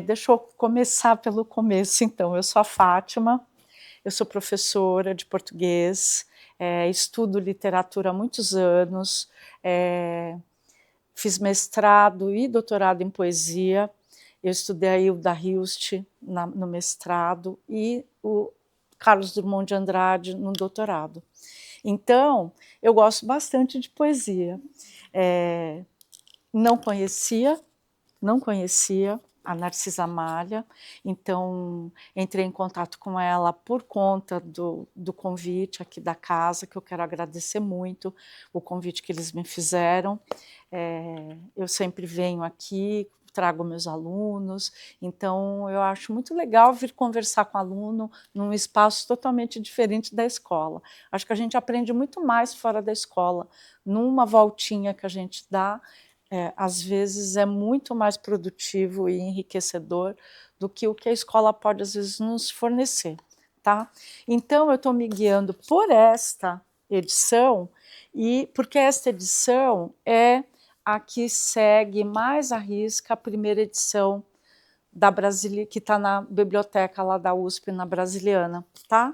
Deixa eu começar pelo começo então, eu sou a Fátima, eu sou professora de português, estudo literatura há muitos anos, fiz mestrado e doutorado em poesia, eu estudei a Hilda Hilst no mestrado e o Carlos Drummond de Andrade no doutorado. Então, eu gosto bastante de poesia. Não conhecia a Narcisa Malha, então entrei em contato com ela por conta do convite aqui da casa, que eu quero agradecer muito o convite que eles me fizeram. Eu sempre venho aqui, trago meus alunos, então eu acho muito legal vir conversar com aluno num espaço totalmente diferente da escola. Acho que a gente aprende muito mais fora da escola, numa voltinha que a gente dá, às vezes é muito mais produtivo e enriquecedor do que o que a escola pode, às vezes, nos fornecer. Tá? Então, eu estou me guiando por esta edição, e porque esta edição é a que segue mais à risca a primeira edição da Brasília, que está na biblioteca lá da USP, na Brasiliana. Tá?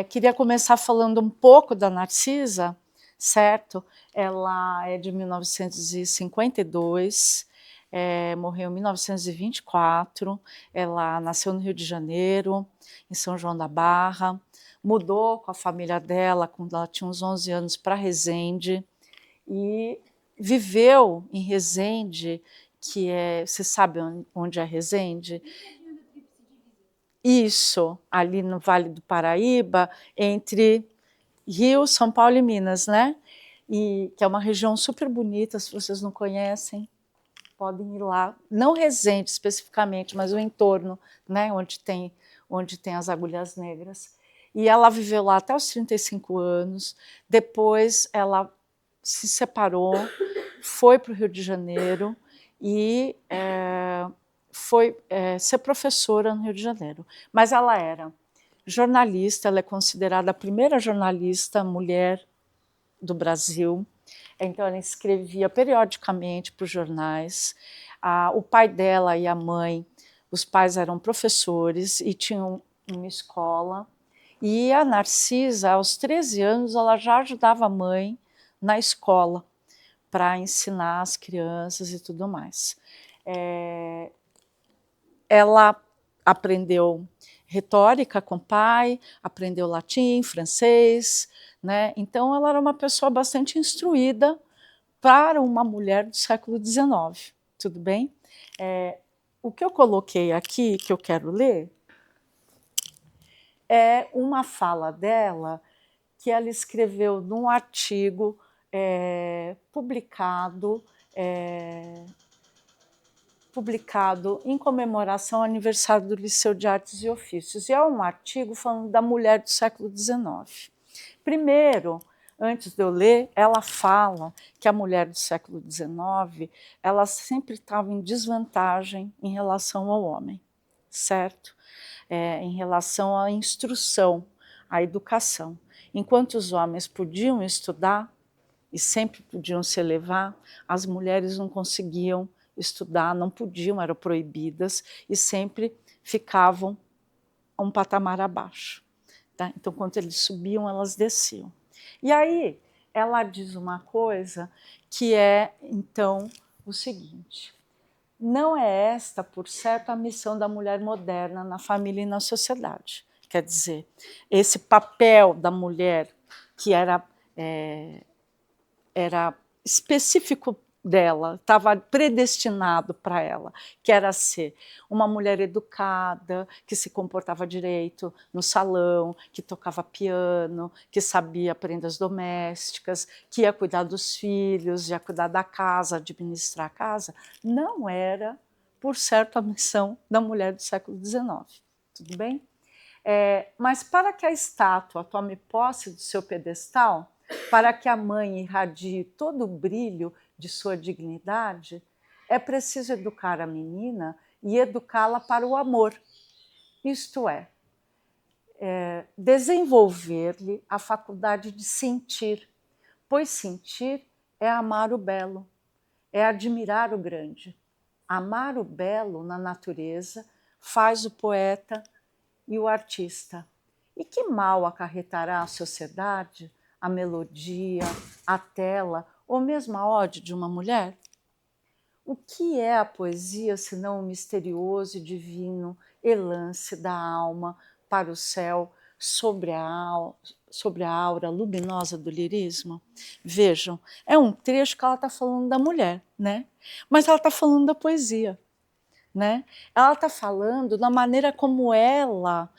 Queria começar falando um pouco da Narcisa, certo? Ela é de 1952, morreu em 1924, ela nasceu no Rio de Janeiro, em São João da Barra, mudou com a família dela, quando ela tinha uns 11 anos, para Resende, e viveu em Resende, que é... Você sabe onde é Resende? Isso, ali no Vale do Paraíba, entre Rio, São Paulo e Minas, né? E que é uma região super bonita, se vocês não conhecem, podem ir lá. Não Resende especificamente, mas o entorno, né? Onde tem as Agulhas Negras. E ela viveu lá até os 35 anos. Depois ela se separou, foi para o Rio de Janeiro e foi ser professora no Rio de Janeiro. Mas ela era jornalista, ela é considerada a primeira jornalista mulher do Brasil. Então, ela escrevia periodicamente para os jornais. O pai dela e a mãe, os pais eram professores e tinham uma escola. E a Narcisa, aos 13 anos, ela já ajudava a mãe na escola para ensinar as crianças e tudo mais. Ela aprendeu retórica com o pai, aprendeu latim, francês, né? Então ela era uma pessoa bastante instruída para uma mulher do século XIX, tudo bem? O que eu coloquei aqui, que eu quero ler, é uma fala dela que ela escreveu num artigo publicado em comemoração ao aniversário do Liceu de Artes e Ofícios. E é um artigo falando da mulher do século XIX. Primeiro, antes de eu ler, ela fala que a mulher do século XIX ela sempre estava em desvantagem em relação ao homem, certo? Em relação à instrução, à educação. Enquanto os homens podiam estudar e sempre podiam se elevar, as mulheres não conseguiam estudar, não podiam, eram proibidas e sempre ficavam um patamar abaixo. Tá? Então, quando eles subiam, elas desciam. E aí, ela diz uma coisa que é, então, o seguinte: não é esta, por certo, a missão da mulher moderna na família e na sociedade. Quer dizer, esse papel da mulher que era específico dela, estava predestinado para ela, que era ser uma mulher educada, que se comportava direito no salão, que tocava piano, que sabia prendas domésticas, que ia cuidar dos filhos, ia cuidar da casa, administrar a casa. Não era, por certo, a missão da mulher do século XIX. Tudo bem? Mas para que a estátua tome posse do seu pedestal, para que a mãe irradie todo o brilho de sua dignidade, é preciso educar a menina e educá-la para o amor, isto é desenvolver-lhe a faculdade de sentir, pois sentir é amar o belo, é admirar o grande. Amar o belo na natureza faz o poeta e o artista. E que mal acarretará à sociedade a melodia, a tela ou mesmo a ode de uma mulher? O que é a poesia senão o misterioso e divino elance da alma para o céu sobre a aura luminosa do lirismo? Vejam, é um trecho que ela está falando da mulher, né? Mas ela está falando da poesia. Né? Ela está falando da maneira como ela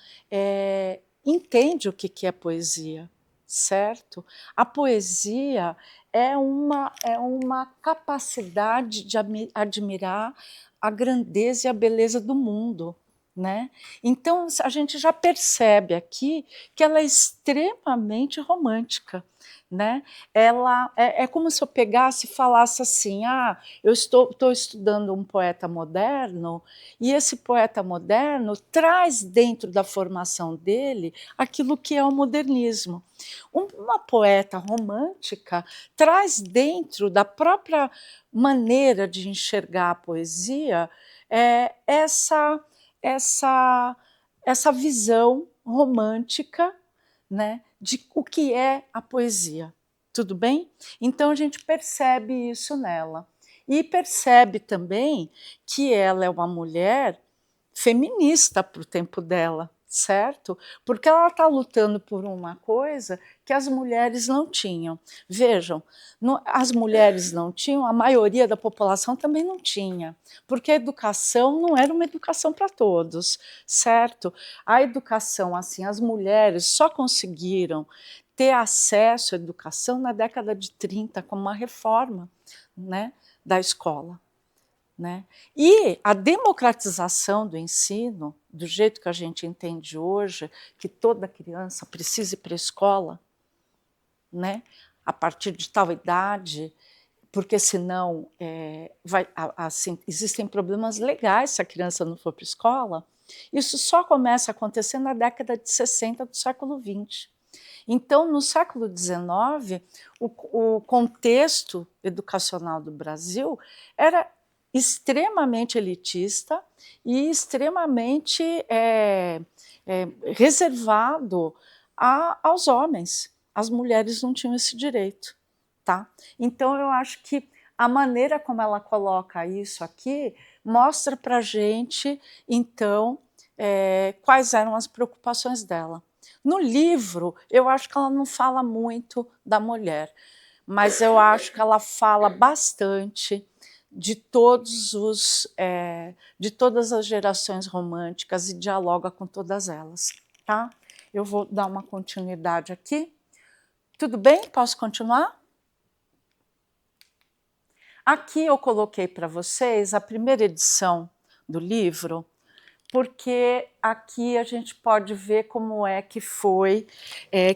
entende o que é poesia, certo? A poesia é uma capacidade de admirar a grandeza e a beleza do mundo. Né? Então, a gente já percebe aqui que ela é extremamente romântica. Né? Ela é como se eu pegasse e falasse assim: eu estou estudando um poeta moderno, e esse poeta moderno traz dentro da formação dele aquilo que é o modernismo. Uma poeta romântica traz dentro da própria maneira de enxergar a poesia essa visão romântica, né, de o que é a poesia. Tudo bem? Então a gente percebe isso nela. E percebe também que ela é uma mulher feminista para o tempo dela, certo? Porque ela está lutando por uma coisa que as mulheres não tinham. Vejam, as mulheres não tinham, a maioria da população também não tinha, porque a educação não era uma educação para todos, certo? A educação, assim, as mulheres só conseguiram ter acesso à educação na década de 30, com uma reforma, né, da escola. Né? E a democratização do ensino, do jeito que a gente entende hoje, que toda criança precisa ir para a escola, né? A partir de tal idade, porque senão assim, existem problemas legais se a criança não for para a escola. Isso só começa a acontecer na década de 60 do século XX. Então, no século XIX, o contexto educacional do Brasil era extremamente elitista e extremamente reservado aos homens. As mulheres não tinham esse direito. Tá? Então, eu acho que a maneira como ela coloca isso aqui mostra para a gente, então, quais eram as preocupações dela. No livro, eu acho que ela não fala muito da mulher, mas eu acho que ela fala bastante de de todas as gerações românticas e dialoga com todas elas. Tá? Eu vou dar uma continuidade aqui. Tudo bem? Posso continuar? Aqui eu coloquei para vocês a primeira edição do livro, porque aqui a gente pode ver como é que foi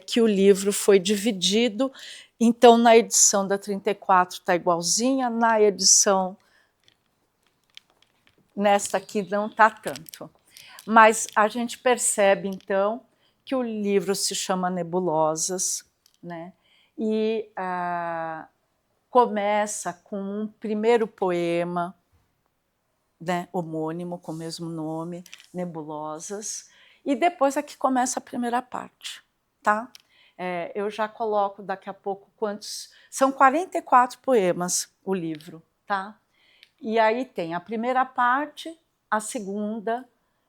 que o livro foi dividido. Então, na edição da 34 está igualzinha, na edição nesta aqui não está tanto. Mas a gente percebe, então, que o livro se chama Nebulosas, né? E começa com um primeiro poema, né, homônimo, com o mesmo nome, Nebulosas, e depois aqui começa a primeira parte, tá? Eu já coloco daqui a pouco quantos... São 44 poemas o livro, tá? E aí tem a primeira parte, a segunda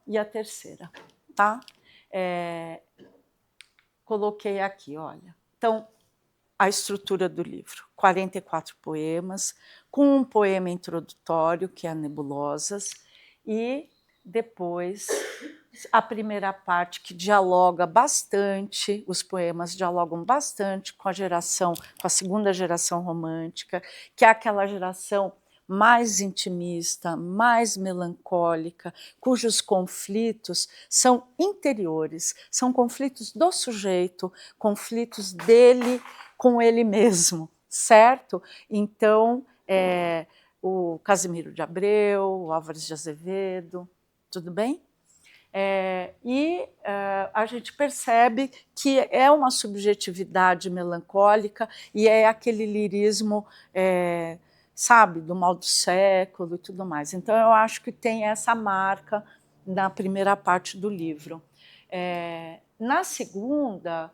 e a terceira, tá? Coloquei aqui, olha. Então, a estrutura do livro, 44 poemas, com um poema introdutório, que é Nebulosas, e depois a primeira parte, que dialoga bastante, os poemas dialogam bastante com a segunda geração romântica, que é aquela geração mais intimista, mais melancólica, cujos conflitos são interiores, são conflitos do sujeito, conflitos dele com ele mesmo, certo? Então, o Casimiro de Abreu, o Álvares de Azevedo, tudo bem? A gente percebe que é uma subjetividade melancólica e é aquele lirismo sabe, do mal do século e tudo mais. Então, eu acho que tem essa marca na primeira parte do livro. Na segunda,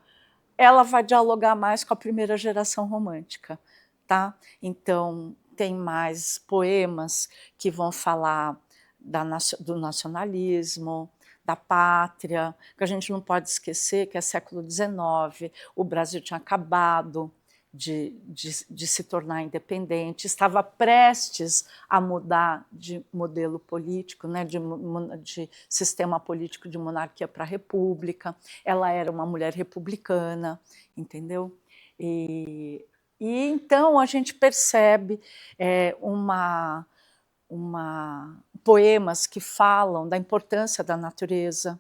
ela vai dialogar mais com a primeira geração romântica, tá? Então, tem mais poemas que vão falar do nacionalismo, da pátria, que a gente não pode esquecer que é século XIX, o Brasil tinha acabado de se tornar independente, estava prestes a mudar de modelo político, né, de sistema político de monarquia para república. Ela era uma mulher republicana, entendeu? E então a gente percebe poemas que falam da importância da natureza,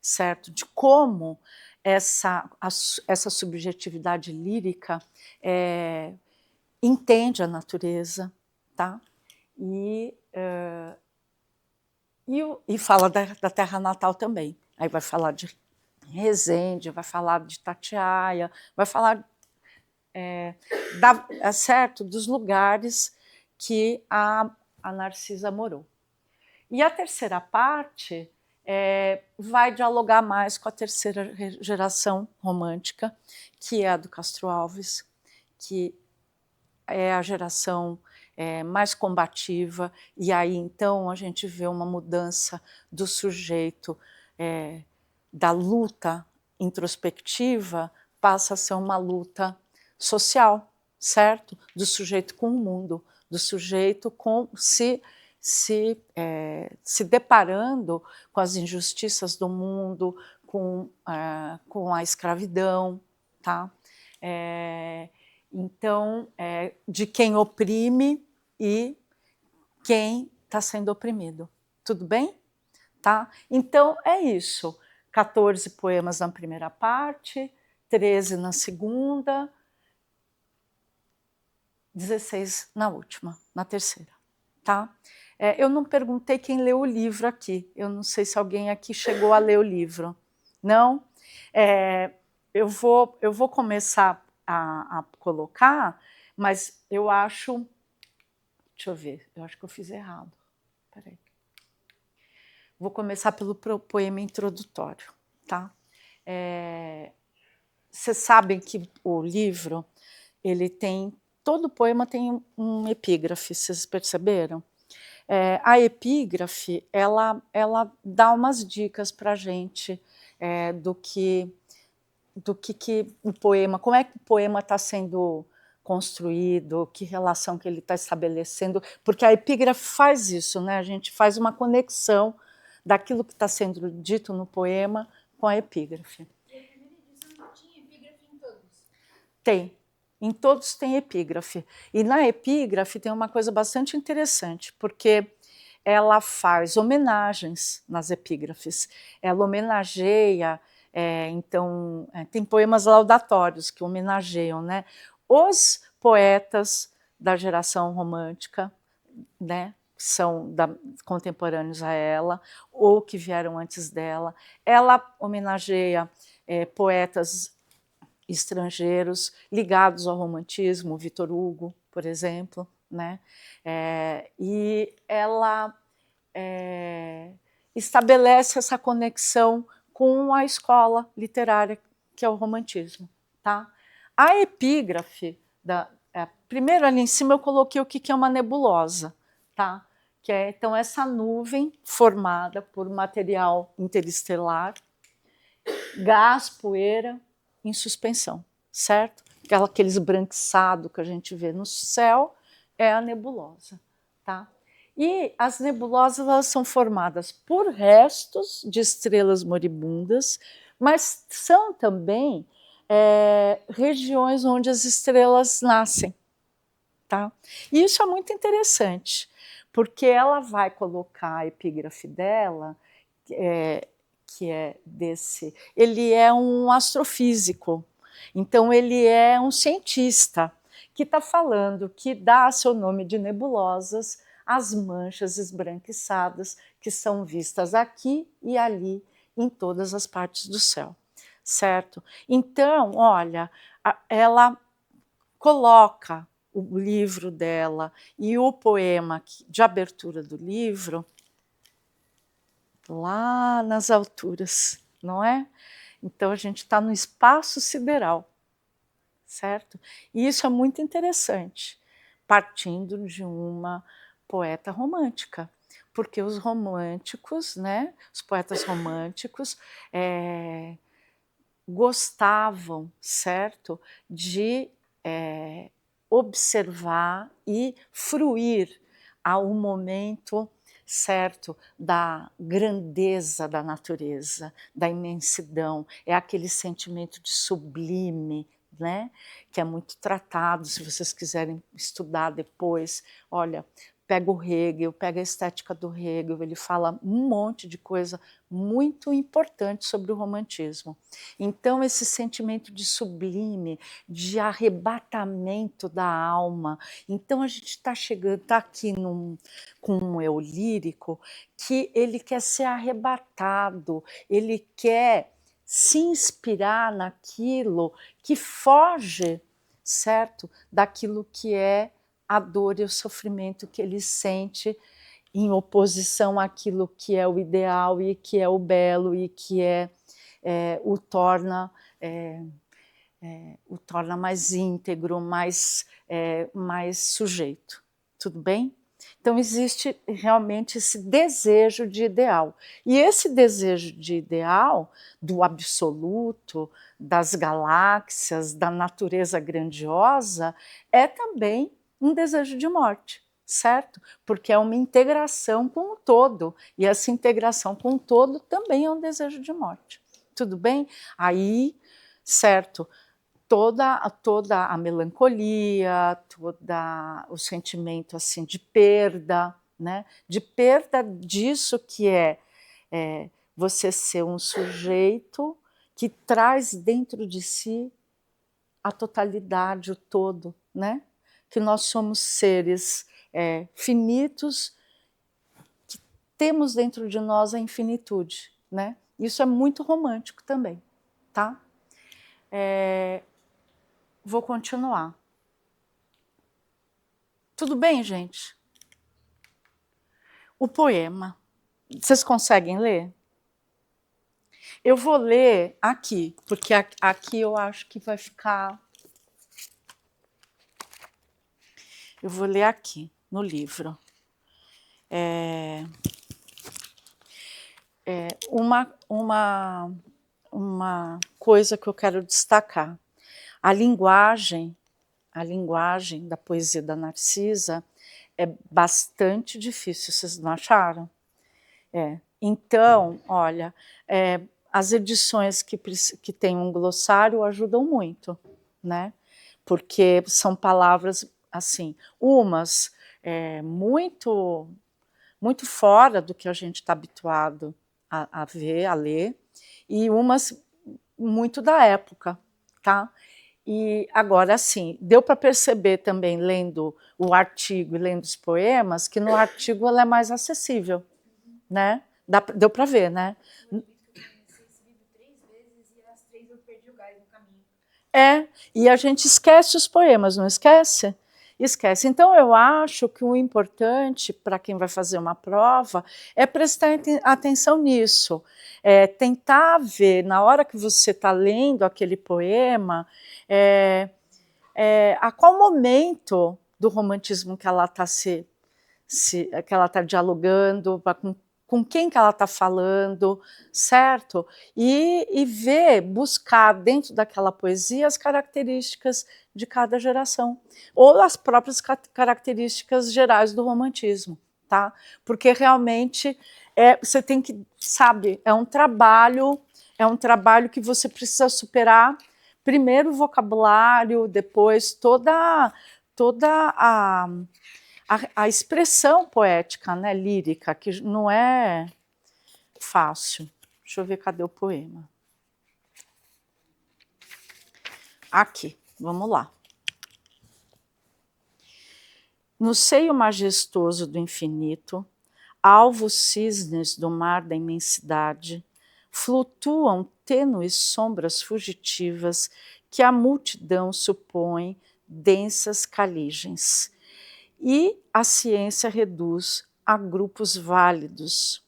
certo? De como essa subjetividade lírica entende a natureza, tá? E fala da terra natal também. Aí vai falar de Resende, vai falar de Itatiaia, vai falar certo, dos lugares que a Narcisa morou. E a terceira parte vai dialogar mais com a terceira geração romântica, que é a do Castro Alves, que é a geração mais combativa, e aí então a gente vê uma mudança do sujeito da luta introspectiva, passa a ser uma luta social, certo? Do sujeito com o mundo, do sujeito se deparando com as injustiças do mundo, com a escravidão, tá? Então, de quem oprime e quem está sendo oprimido. Tudo bem? Tá? Então, é isso. 14 poemas na primeira parte, 13 na segunda, 16 na última, na terceira. Tá? Eu não perguntei quem leu o livro aqui. Eu não sei se alguém aqui chegou a ler o livro. Não? Eu vou começar a colocar, mas eu acho... Deixa eu ver, eu acho que eu fiz errado. Peraí. Vou começar pelo poema introdutório. Tá? Vocês sabem que o livro, ele tem... Todo poema tem um epígrafe, vocês perceberam? A epígrafe, ela dá umas dicas para a gente do que o poema, como é que o poema está sendo construído, que relação que ele está estabelecendo, porque a epígrafe faz isso, né? A gente faz uma conexão daquilo que está sendo dito no poema com a epígrafe. E a primeira edição tinha epígrafe em todos? Tem. Em todos tem epígrafe. E na epígrafe tem uma coisa bastante interessante, porque ela faz homenagens nas epígrafes. Ela homenageia, então, tem poemas laudatórios que homenageiam, né, os poetas da geração romântica, né, que são contemporâneos a ela, ou que vieram antes dela. Ela homenageia poetas estrangeiros ligados ao romantismo, Victor Hugo, por exemplo, né? E ela estabelece essa conexão com a escola literária que é o romantismo. Tá? A epígrafe, primeiro ali em cima eu coloquei o que é uma nebulosa, tá? Que é então essa nuvem formada por material interestelar, gás, poeira, em suspensão, certo? Aquele esbranquiçado que a gente vê no céu é a nebulosa, tá? E as nebulosas elas são formadas por restos de estrelas moribundas, mas são também regiões onde as estrelas nascem, tá? E isso é muito interessante, porque ela vai colocar a epígrafe dela, que é desse... Ele é um astrofísico, então ele é um cientista que está falando que dá seu nome de nebulosas às manchas esbranquiçadas que são vistas aqui e ali em todas as partes do céu, certo? Então, olha, ela coloca o livro dela e o poema de abertura do livro lá nas alturas, não é? Então a gente está no espaço sideral, certo? E isso é muito interessante, partindo de uma poeta romântica, porque os românticos, né, os poetas românticos, gostavam, certo, de observar e fruir ao momento certo da grandeza da natureza, da imensidão, é aquele sentimento de sublime, né, que é muito tratado, se vocês quiserem estudar depois, olha, pega o Hegel, pega a estética do Hegel, ele fala um monte de coisa muito importante sobre o romantismo. Então, esse sentimento de sublime, de arrebatamento da alma. Então, a gente está chegando, está aqui com um eu lírico que ele quer ser arrebatado, ele quer se inspirar naquilo que foge, certo, daquilo que é a dor e o sofrimento que ele sente em oposição àquilo que é o ideal e que é o belo e que o torna mais íntegro, mais sujeito. Tudo bem? Então existe realmente esse desejo de ideal. E esse desejo de ideal, do absoluto, das galáxias, da natureza grandiosa, é também um desejo de morte, certo? Porque é uma integração com o todo, e essa integração com o todo também é um desejo de morte. Tudo bem? Aí, certo, toda a melancolia, todo o sentimento assim de perda, né? De perda disso que é você ser um sujeito que traz dentro de si a totalidade, o todo, né? Que nós somos seres finitos, que temos dentro de nós a infinitude, né? Isso é muito romântico também, tá? Vou continuar. Tudo bem, gente? O poema. Vocês conseguem ler? Eu vou ler aqui, porque aqui eu acho que vai ficar. Eu vou ler aqui, no livro. Uma coisa que eu quero destacar. A linguagem da poesia da Narcisa é bastante difícil, vocês não acharam? Então, olha, as edições que têm um glossário ajudam muito, né? Porque são palavras, assim, umas muito, muito fora do que a gente está habituado a ver, a ler, e umas muito da época, tá? E agora, assim, deu para perceber também, lendo o artigo e lendo os poemas, que no artigo ela é mais acessível, né? Deu para ver, né? Eu comecei esse livro 3 vezes e as 3 eu perdi o gás no caminho. E a gente esquece os poemas, não esquece? Esquece. Então, eu acho que o importante para quem vai fazer uma prova é prestar atenção nisso. Tentar ver, na hora que você está lendo aquele poema, a qual momento do romantismo que ela está que ela está dialogando, com quem que ela está falando, certo? E ver, buscar dentro daquela poesia as características de cada geração, ou as próprias características gerais do romantismo, tá? Porque realmente você tem que, sabe, é um trabalho que você precisa superar primeiro o vocabulário, depois toda a expressão poética, né, lírica, que não é fácil. Deixa eu ver, cadê o poema? Aqui, vamos lá. No seio majestoso do infinito, alvos cisnes do mar da imensidade, flutuam tênues sombras fugitivas que a multidão supõe densas caligens. E a ciência reduz a grupos válidos.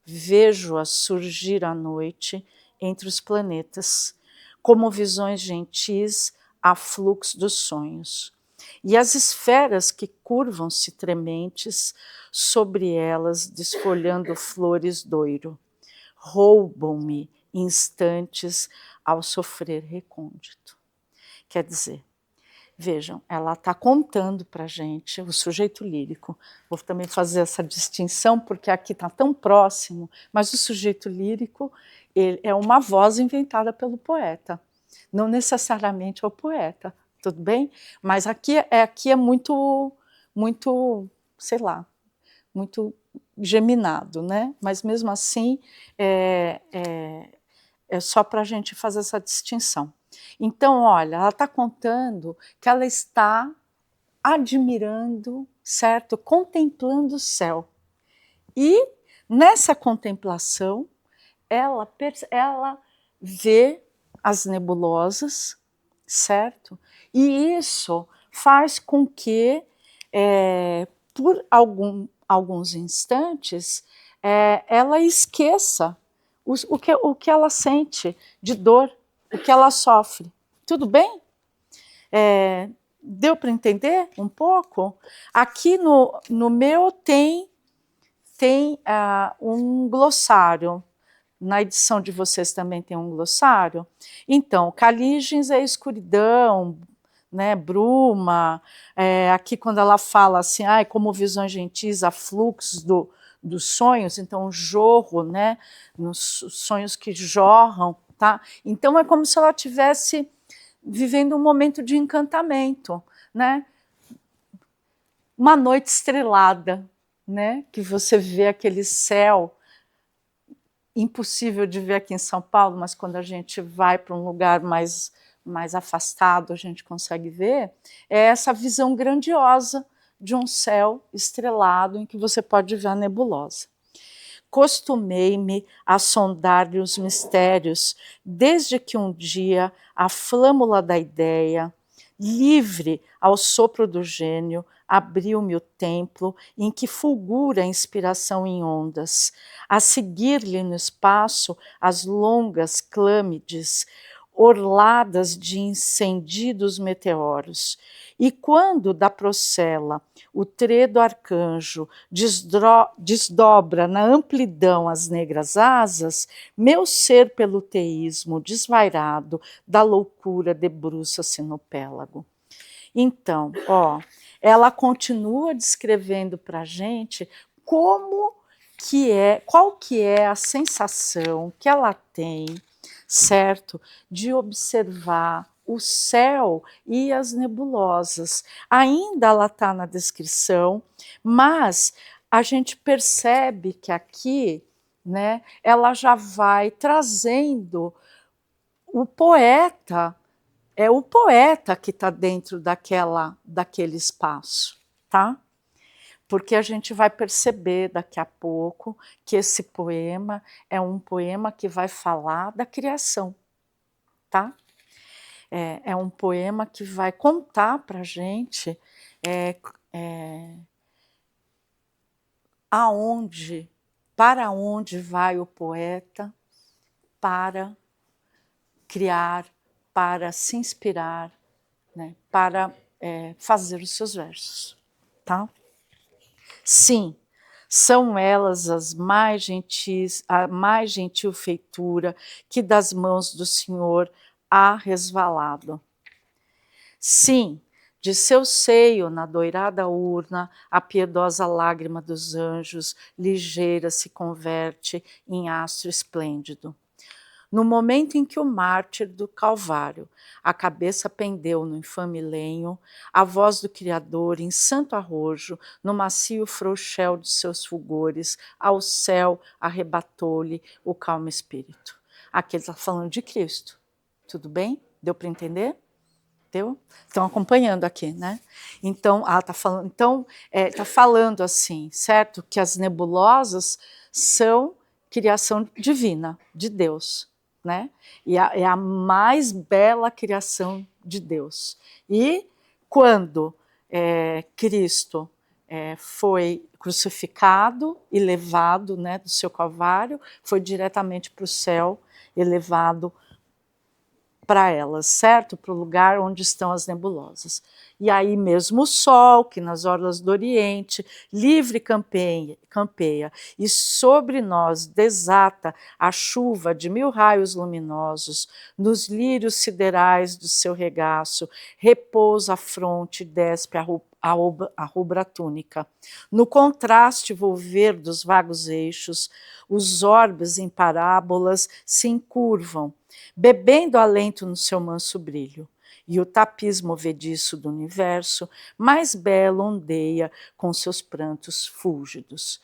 Vejo-as surgir à noite entre os planetas, como visões gentis a fluxo dos sonhos. E as esferas que curvam-se trementes sobre elas, desfolhando flores doiro, roubam-me instantes ao sofrer recôndito. Quer dizer, vejam, ela está contando para a gente, o sujeito lírico. Vou também fazer essa distinção, porque aqui está tão próximo, mas o sujeito lírico ele é uma voz inventada pelo poeta. Não necessariamente é o poeta, tudo bem? Mas aqui é muito, sei lá, muito geminado, né? Mas mesmo assim é só para a gente fazer essa distinção. Então, olha, ela está contando que ela está admirando, certo? Contemplando o céu. E nessa contemplação, ela vê as nebulosas, certo? E isso faz com que, por alguns instantes, ela esqueça o que ela sente de dor, o que ela sofre. Tudo bem? Deu para entender um pouco? Aqui no meu tem um glossário. Na edição de vocês também tem um glossário. Então, caligens é escuridão, né, bruma. Aqui quando ela fala assim, como visões gentis a fluxos dos sonhos, então jorro, né, nos sonhos que jorram, tá? Então é como se ela estivesse vivendo um momento de encantamento, né? Uma noite estrelada, né? Que você vê aquele céu impossível de ver aqui em São Paulo, mas quando a gente vai para um lugar mais afastado, a gente consegue ver, é essa visão grandiosa de um céu estrelado em que você pode ver a nebulosa. Costumei-me a sondar-lhe os mistérios, desde que um dia a flâmula da ideia, livre ao sopro do gênio, abriu-me o templo em que fulgura a inspiração em ondas, a seguir-lhe no espaço as longas clâmides, orladas de incendidos meteoros. E quando da procela o tredo arcanjo desdobra na amplidão as negras asas, meu ser pelo teísmo desvairado da loucura debruça-se no pélago. Então, ela continua descrevendo para a gente qual que é a sensação que ela tem, certo? De observar o céu e as nebulosas. Ainda ela está na descrição, mas a gente percebe que aqui, né, ela já vai trazendo o poeta, é o poeta que está dentro daquele espaço, tá? Porque a gente vai perceber daqui a pouco que esse poema é um poema que vai falar da criação, tá? É um poema que vai contar para a gente para onde vai o poeta para criar, para se inspirar, né, para fazer os seus versos, tá? Sim, são elas as mais gentis, a mais gentil feitura que das mãos do Senhor há resvalado. Sim, de seu seio, na doirada urna, a piedosa lágrima dos anjos, ligeira se converte em astro esplêndido. No momento em que o mártir do Calvário, a cabeça pendeu no infame lenho, a voz do Criador, em santo arrojo, no macio frouxel de seus fulgores, ao céu arrebatou-lhe o calmo espírito. Aqui ele está falando de Cristo. Tudo bem? Deu para entender? Deu? Estão acompanhando aqui, né? Então, está falando assim, certo? Que as nebulosas são criação divina, de Deus, né? E é a mais bela criação de Deus. E quando Cristo foi crucificado e levado, né, do seu calvário, foi diretamente para o céu, elevado para elas, certo? Para o lugar onde estão as nebulosas. E aí mesmo o Sol, que nas orlas do Oriente, livre campeia, e sobre nós desata a chuva de 1000 raios luminosos, nos lírios siderais do seu regaço, repousa a fronte e despe a rubra túnica. No contraste volver dos vagos eixos, os orbes em parábolas se encurvam, bebendo alento no seu manso brilho. E o tapiz movediço do universo, mais belo, ondeia com seus prantos fúlgidos.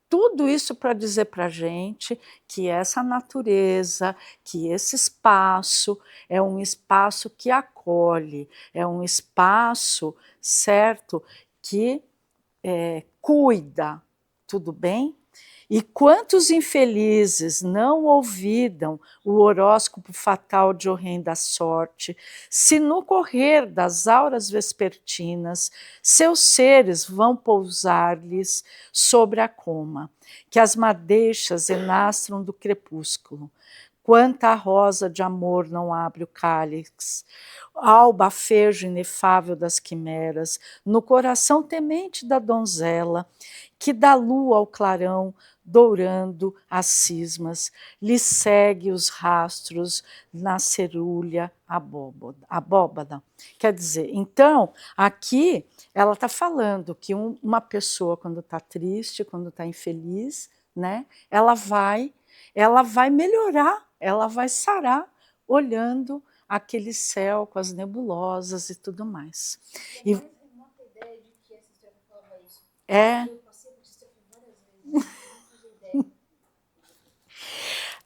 Tudo isso para dizer para a gente que essa natureza, que esse espaço é um espaço que acolhe, é um espaço, certo, que cuida, tudo bem? E quantos infelizes não ouvidam o horóscopo fatal de horrenda sorte, se no correr das auras vespertinas seus seres vão pousar-lhes sobre a coma, que as madeixas enastram do crepúsculo. Quanta rosa de amor não abre o cálice, ao bafejo inefável das quimeras, no coração temente da donzela, que da lua ao clarão, dourando as cismas, lhe segue os rastros na cerúlea abóbada. Quer dizer, então, aqui ela está falando que uma pessoa, quando está triste, quando está infeliz, né, ela vai melhorar, ela vai sarar olhando aquele céu com as nebulosas e tudo mais. E uma ideia de que essa história falava isso. É. Eu passei por isso várias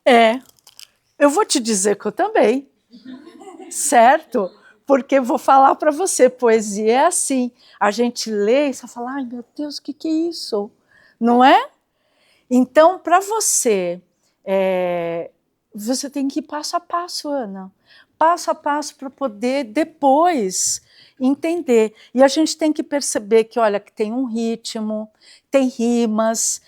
vezes. Eu vou te dizer que eu também, certo? Porque vou falar para você, poesia é assim, a gente lê e só fala, ai meu Deus, o que é isso? Não é? Então, para você, você tem que ir passo a passo, Ana, passo a passo para poder depois entender. E a gente tem que perceber que, olha, que tem um ritmo, tem rimas,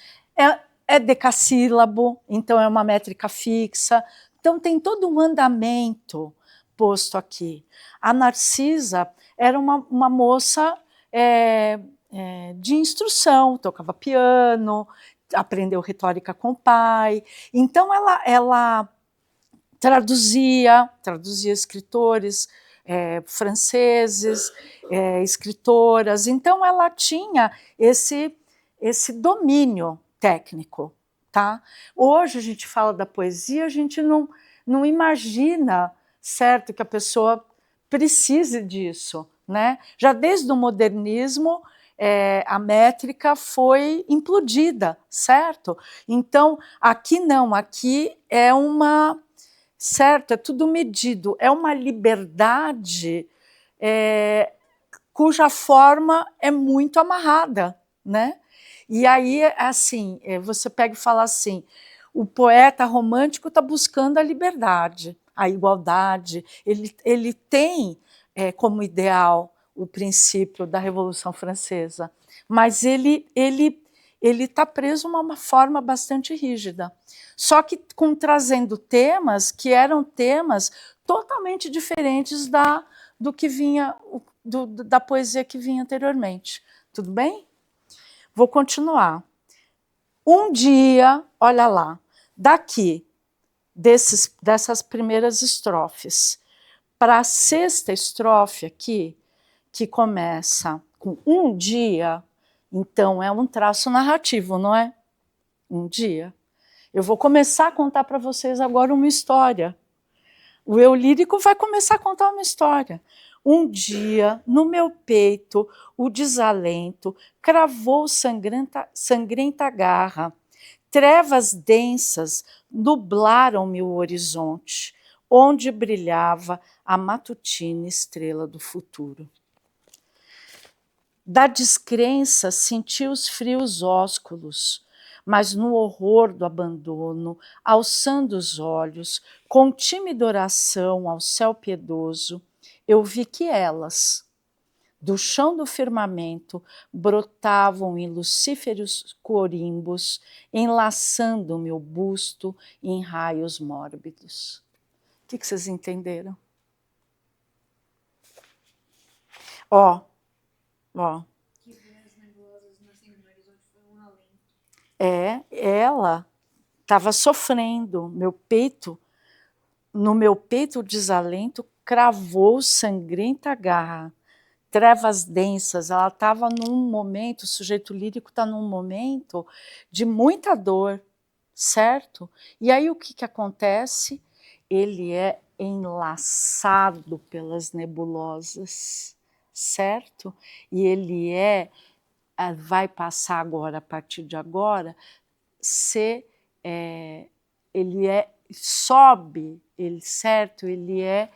é decassílabo, então é uma métrica fixa, então tem todo um andamento posto aqui. A Narcisa era uma moça de instrução, tocava piano, aprendeu retórica com o pai, então ela traduzia escritores franceses, escritoras, então ela tinha esse domínio técnico. Tá? Hoje a gente fala da poesia, a gente não imagina, certo, que a pessoa precise disso. Né? Já desde o modernismo, a métrica foi implodida, certo? Então, aqui não, aqui é certo, é tudo medido, é uma liberdade cuja forma é muito amarrada, né? E aí, assim, você pega e fala assim, o poeta romântico está buscando a liberdade, a igualdade, ele tem como ideal o princípio da Revolução Francesa, mas ele está preso a uma forma bastante rígida, só que trazendo temas que eram temas totalmente diferentes do que vinha, da poesia que vinha anteriormente. Tudo bem? Vou continuar. Um dia, olha lá, daqui, dessas primeiras estrofes, para a sexta estrofe aqui, que começa com um dia, então é um traço narrativo, não é? Um dia. Eu vou começar a contar para vocês agora uma história. O eu lírico vai começar a contar uma história. Um dia, no meu peito, o desalento cravou sangrenta garra. Trevas densas nublaram-me o horizonte, onde brilhava a matutina estrela do futuro. Da descrença senti os frios ósculos, mas no horror do abandono, alçando os olhos, com tímida oração ao céu piedoso, eu vi que elas, Do chão do firmamento brotavam em lucíferos corimbos, enlaçando o meu busto em raios mórbidos. O que vocês entenderam? Ó. Que vê as nebulosas nascendo no horizonte foi um alento. Ela estava sofrendo, no meu peito o desalento cravou sangrenta garra, trevas densas, ela estava num momento, o sujeito lírico está num momento de muita dor, certo? E aí o que acontece? Ele é enlaçado pelas nebulosas, certo? E ele vai passar agora, a partir de agora, sobe, certo? Ele é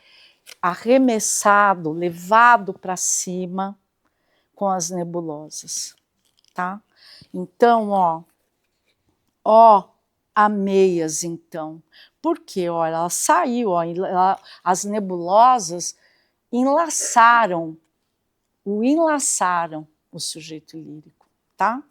arremessado, levado para cima com as nebulosas, tá? Então, ó, ameias, então. Por quê? Olha, ela saiu, as nebulosas enlaçaram o sujeito lírico, tá?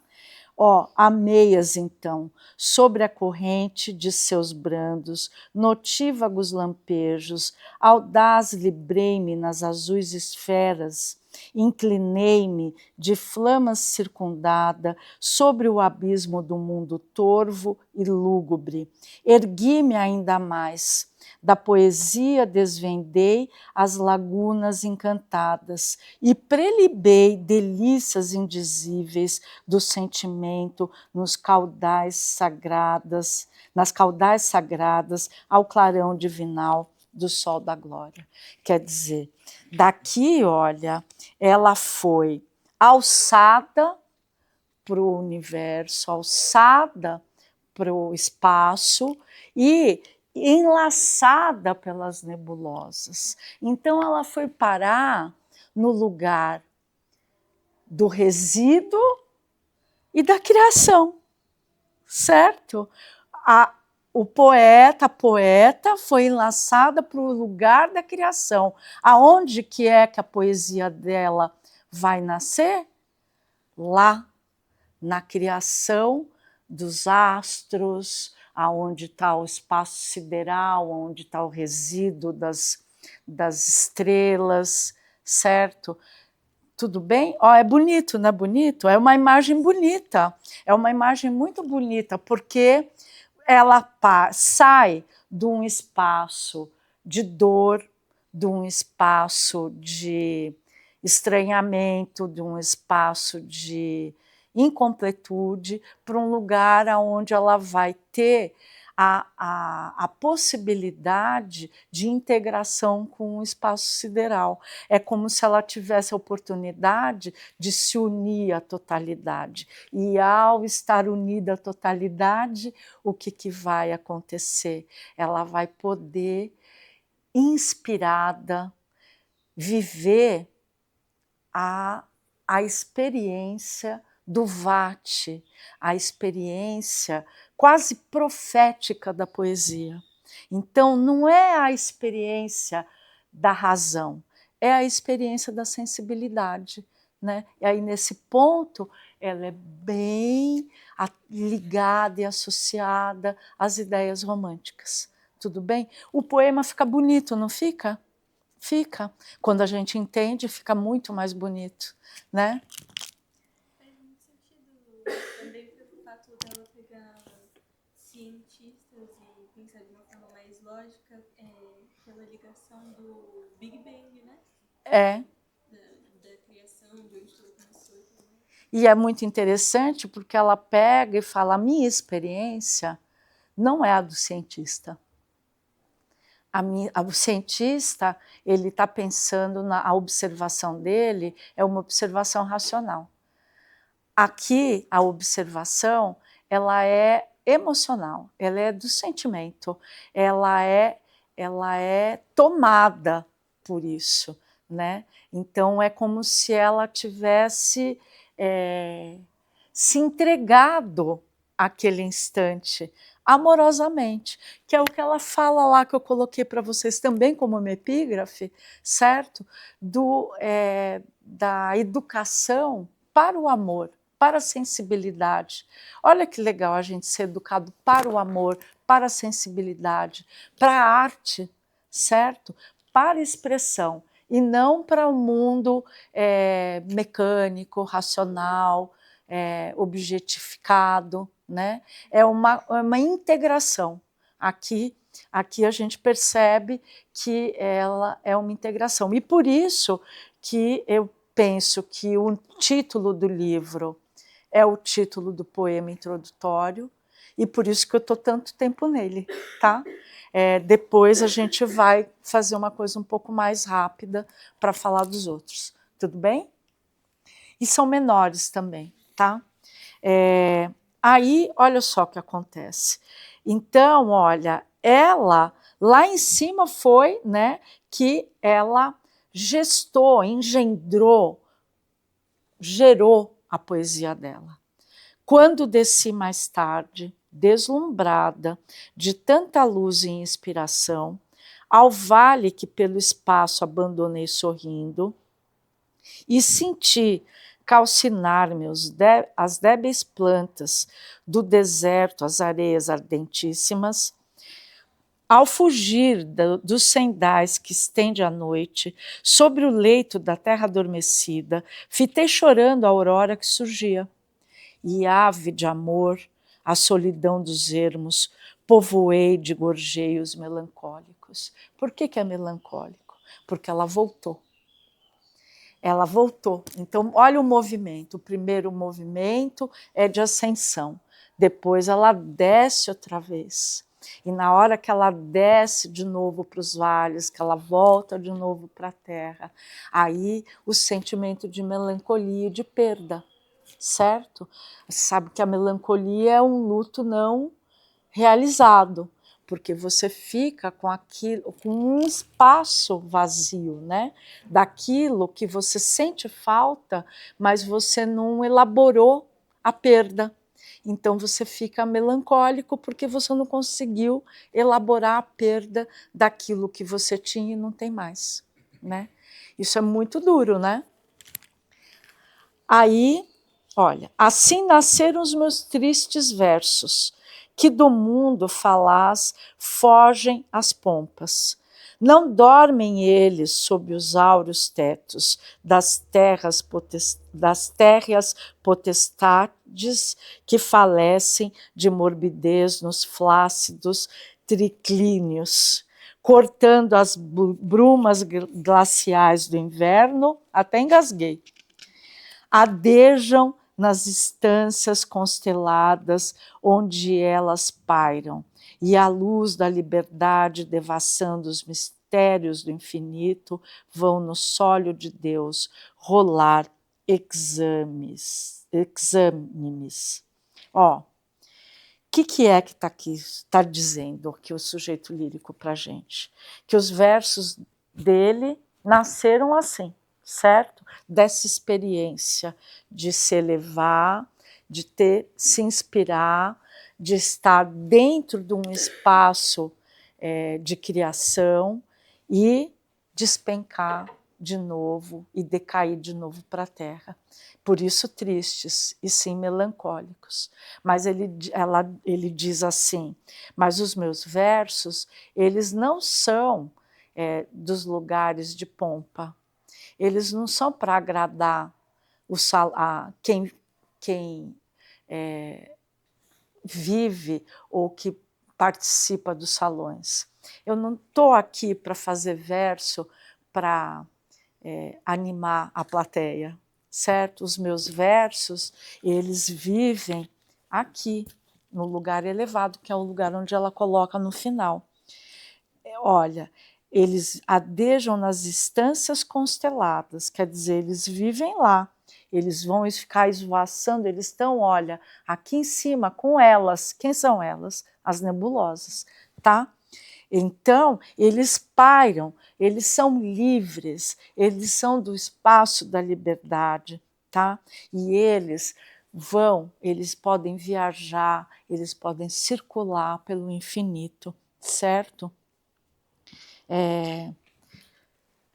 Ameias, então, sobre a corrente de seus brandos, notívagos lampejos, audaz librei-me nas azuis esferas, inclinei-me de flamas circundada sobre o abismo do mundo torvo e lúgubre. Ergui-me ainda mais, da poesia desvendei as lagunas encantadas e prelibei delícias indizíveis do sentimento nas caudais sagradas ao clarão divinal do sol da glória. Quer dizer, daqui, olha, ela foi alçada para o universo, alçada para o espaço e enlaçada pelas nebulosas. Então ela foi parar no lugar do resíduo e da criação, certo? O poeta, a poeta foi enlaçada para o lugar da criação. Aonde que é que a poesia dela vai nascer? Lá, na criação dos astros, aonde está o espaço sideral, onde está o resíduo das estrelas, certo? Tudo bem? É bonito, não é bonito? É uma imagem bonita, é uma imagem muito bonita, porque ela sai de um espaço de dor, de um espaço de estranhamento, de um espaço de incompletude, para um lugar onde ela vai ter a possibilidade de integração com o espaço sideral. É como se ela tivesse a oportunidade de se unir à totalidade. E ao estar unida à totalidade, o que vai acontecer? Ela vai poder, inspirada, viver a experiência do Vati, a experiência quase profética da poesia. Então, não é a experiência da razão, é a experiência da sensibilidade, né? E aí, nesse ponto, ela é bem ligada e associada às ideias românticas. Tudo bem? O poema fica bonito, não fica? Fica. Quando a gente entende, fica muito mais bonito, né? Faz muito sentido também pelo fato dela pegar cientistas e pensar de uma forma mais lógica pela ligação do Big Bang, né? Da criação, de onde tudo começou e tudo mais. E é muito interessante porque ela pega e fala: a minha experiência não é a do cientista. O cientista, ele está pensando a observação dele é uma observação racional. Aqui, a observação, ela é emocional, ela é do sentimento, ela é tomada por isso, né? Então, é como se ela tivesse se entregado àquele instante, amorosamente, que é o que ela fala lá, que eu coloquei para vocês também como uma epígrafe, certo? Da educação para o amor, para a sensibilidade. Olha que legal a gente ser educado para o amor, para a sensibilidade, para a arte, certo? Para a expressão, e não para o mundo mecânico, racional, objetificado, né? É uma integração. Aqui a gente percebe que ela é uma integração. E por isso que eu penso que o título do livro é o título do poema introdutório, e por isso que eu estou tanto tempo nele, tá? Depois a gente vai fazer uma coisa um pouco mais rápida para falar dos outros, tudo bem? E são menores também, tá? Aí, olha só o que acontece. Então, olha, ela, lá em cima foi, né, que ela gestou, engendrou, gerou a poesia dela. Quando desci mais tarde, deslumbrada de tanta luz e inspiração, ao vale que pelo espaço abandonei sorrindo, e senti calcinar-me as débeis plantas do deserto, as areias ardentíssimas, ao fugir dos sendais que estende a noite, sobre o leito da terra adormecida, fitei chorando a aurora que surgia. E ave de amor, a solidão dos ermos, povoei de gorjeios melancólicos. Por que é melancólico? Porque ela voltou. Ela voltou. Então, olha o movimento. O primeiro movimento é de ascensão. Depois ela desce outra vez. E na hora que ela desce de novo para os vales, que ela volta de novo para a terra, aí o sentimento de melancolia e de perda, certo? Sabe que a melancolia é um luto não realizado, porque você fica com aquilo, com um espaço vazio, né? Daquilo que você sente falta, mas você não elaborou a perda. Então você fica melancólico porque você não conseguiu elaborar a perda daquilo que você tinha e não tem mais, né? Isso é muito duro, né? Aí, olha, assim nasceram os meus tristes versos, que do mundo falaz fogem as pompas. Não dormem eles sob os áureos tetos das térreas potestades que falecem de morbidez nos flácidos triclíneos, cortando as brumas glaciais do inverno, até engasguei, adejam nas estâncias consteladas onde elas pairam, e a luz da liberdade, devassando os mistérios do infinito, vão no sólio de Deus rolar exames. Ó, o que é que está aqui, está dizendo aqui o sujeito lírico para a gente? Que os versos dele nasceram assim, certo? Dessa experiência de se elevar, de se inspirar, de estar dentro de um espaço de criação e despencar de novo e decair de novo para a terra. Por isso tristes e sim melancólicos. Mas ele diz assim, mas os meus versos, eles não são dos lugares de pompa. Eles não são para agradar quem vive ou que participa dos salões. Eu não estou aqui para fazer verso para animar a plateia, certo? Os meus versos, eles vivem aqui, no lugar elevado, que é o lugar onde ela coloca no final. Olha, eles adejam nas estâncias consteladas, quer dizer, eles vivem lá, eles vão ficar esvoaçando, eles estão, olha, aqui em cima com elas. Quem são elas? As nebulosas, tá? Então, eles pairam, eles são livres, eles são do espaço da liberdade, tá? E eles eles podem viajar, eles podem circular pelo infinito, certo?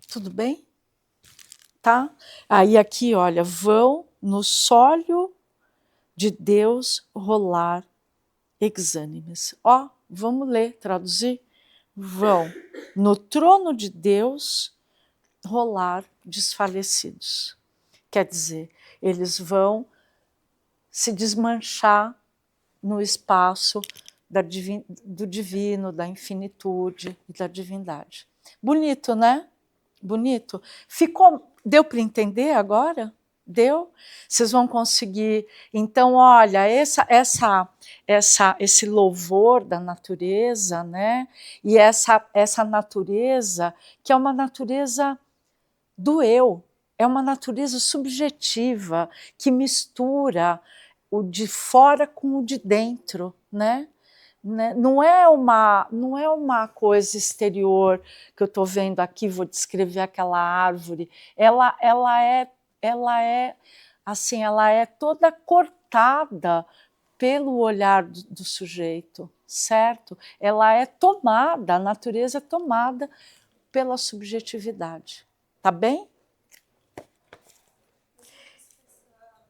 Tudo bem? Tá? Aí aqui, olha, vão no sólio de Deus rolar exânimes. Ó, vamos ler, traduzir? Vão no trono de Deus rolar desfalecidos. Quer dizer, eles vão se desmanchar no espaço do divino, da infinitude e da divindade. Bonito, né? Bonito. Deu para entender agora? Deu? Vocês vão conseguir. Então, olha, esse louvor da natureza, né? E essa natureza, que é uma natureza do eu, é uma natureza subjetiva que mistura o de fora com o de dentro, né? Não é uma coisa exterior que eu estou vendo aqui, vou descrever aquela árvore. Ela é toda cortada pelo olhar do sujeito, certo? Ela é tomada, a natureza é tomada pela subjetividade. Tá bem? Essa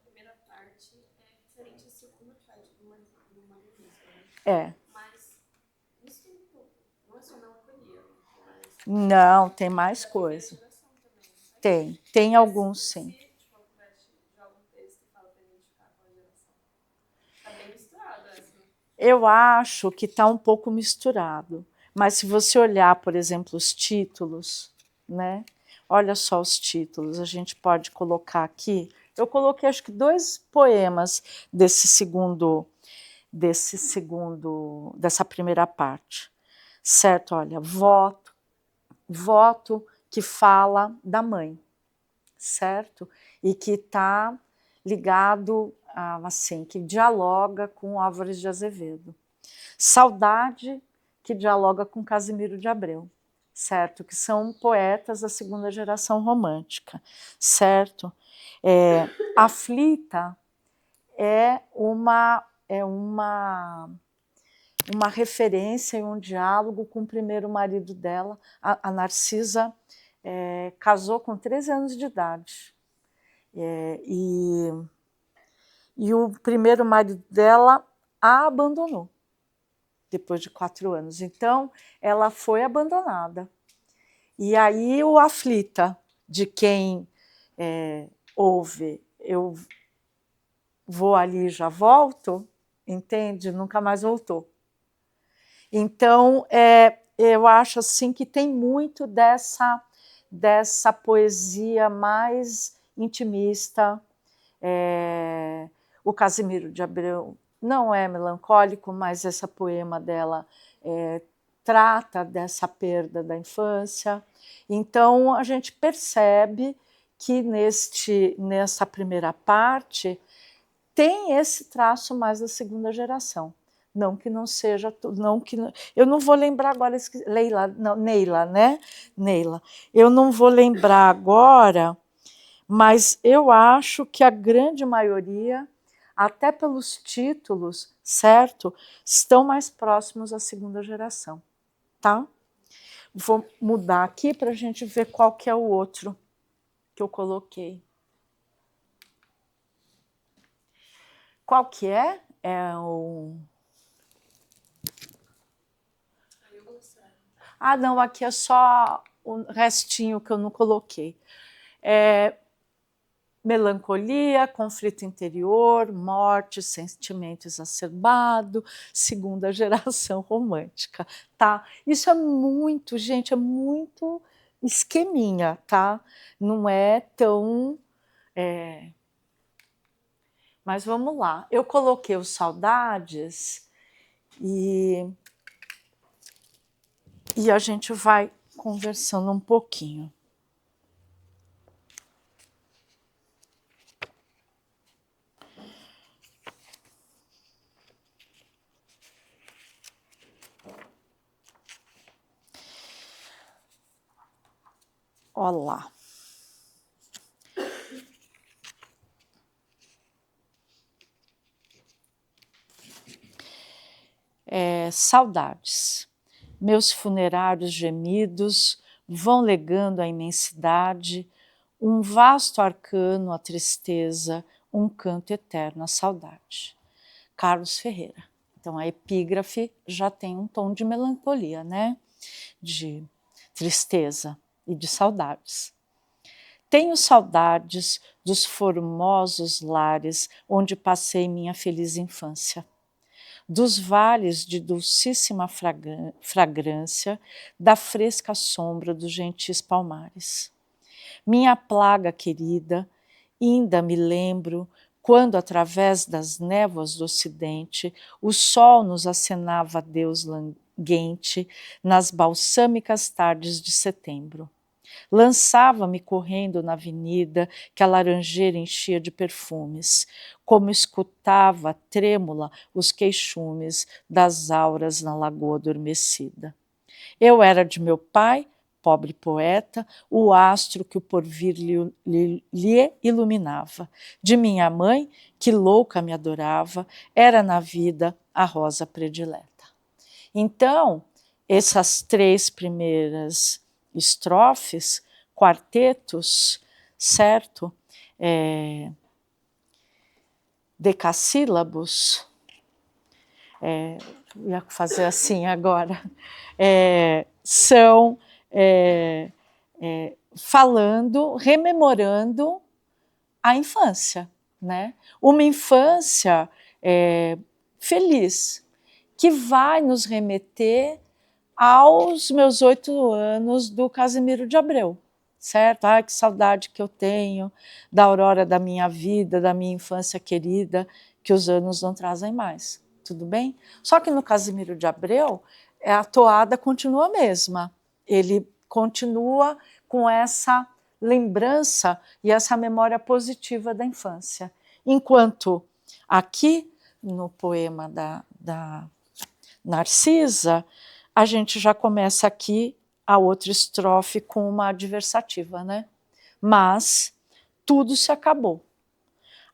primeira parte é diferente da segunda parte do humanismo, né? É. Mas isso tem um pouco, não é só melancolia, mas Não, tem mais coisa. geração também, né? Tem alguns sim. Se, tipo, a Brecht joga um texto e fala pra identificar qual geração, tá bem misturado essa. Eu acho que está um pouco misturado. Mas se você olhar, por exemplo, os títulos, né? Olha só os títulos, a gente pode colocar aqui. Eu coloquei acho que 2 poemas dessa primeira parte. Certo? Olha, voto que fala da mãe, certo? E que está ligado, assim, que dialoga com Álvares de Azevedo. Saudade, que dialoga com Casimiro de Abreu, certo? Que são poetas da segunda geração romântica, certo? Aflita é uma referência e um diálogo com o primeiro marido dela. A Narcisa casou com 13 anos de idade. E o primeiro marido dela a abandonou depois de 4 anos. Então, ela foi abandonada. E aí o Aflita, de quem ouve, eu vou ali e já volto, entende? Nunca mais voltou. Então, eu acho assim que tem muito dessa poesia mais intimista. O Casimiro de Abreu não é melancólico, mas esse poema dela trata dessa perda da infância. Então, a gente percebe que nessa primeira parte tem esse traço mais da segunda geração. Não que não seja, eu não vou lembrar agora, Neila, né? Neila. Eu não vou lembrar agora, mas eu acho que a grande maioria, até pelos títulos, certo, estão mais próximos à segunda geração, tá? Vou mudar aqui para a gente ver qual que é o outro que eu coloquei. Qual que é? É o... não, aqui é só o restinho que eu não coloquei. Melancolia, conflito interior, morte, sentimento exacerbado, segunda geração romântica, tá? Isso é muito, gente, é muito esqueminha, tá? Não é tão... Mas vamos lá. Eu coloquei os Saudades e a gente vai conversando um pouquinho. Olá. Saudades. Meus funerários gemidos vão legando a imensidade, um vasto arcano à tristeza, um canto eterno à saudade. Carlos Ferreira. Então a epígrafe já tem um tom de melancolia, né? De tristeza e de saudades. Tenho saudades dos formosos lares onde passei minha feliz infância, dos vales de dulcíssima fragrância, da fresca sombra dos gentis palmares. Minha plaga querida, ainda me lembro quando, através das névoas do ocidente, o sol nos acenava adeus languente nas balsâmicas tardes de setembro. Lançava-me correndo na avenida que a laranjeira enchia de perfumes, como escutava trêmula os queixumes das auras na lagoa adormecida. Eu era de meu pai, pobre poeta, o astro que o porvir lhe iluminava. De minha mãe, que louca me adorava, era na vida a rosa predileta. Então, essas 3 primeiras estrofes, quartetos, certo? Decassílabos, ia fazer assim agora, são falando, rememorando a infância, né? Uma infância feliz, que vai nos remeter aos meus 8 anos do Casimiro de Abreu, certo? Ai, que saudade que eu tenho da aurora da minha vida, da minha infância querida, que os anos não trazem mais, tudo bem? Só que no Casimiro de Abreu, a toada continua a mesma, ele continua com essa lembrança e essa memória positiva da infância. Enquanto aqui, no poema da Narcisa, a gente já começa aqui a outra estrofe com uma adversativa, né? Mas tudo se acabou.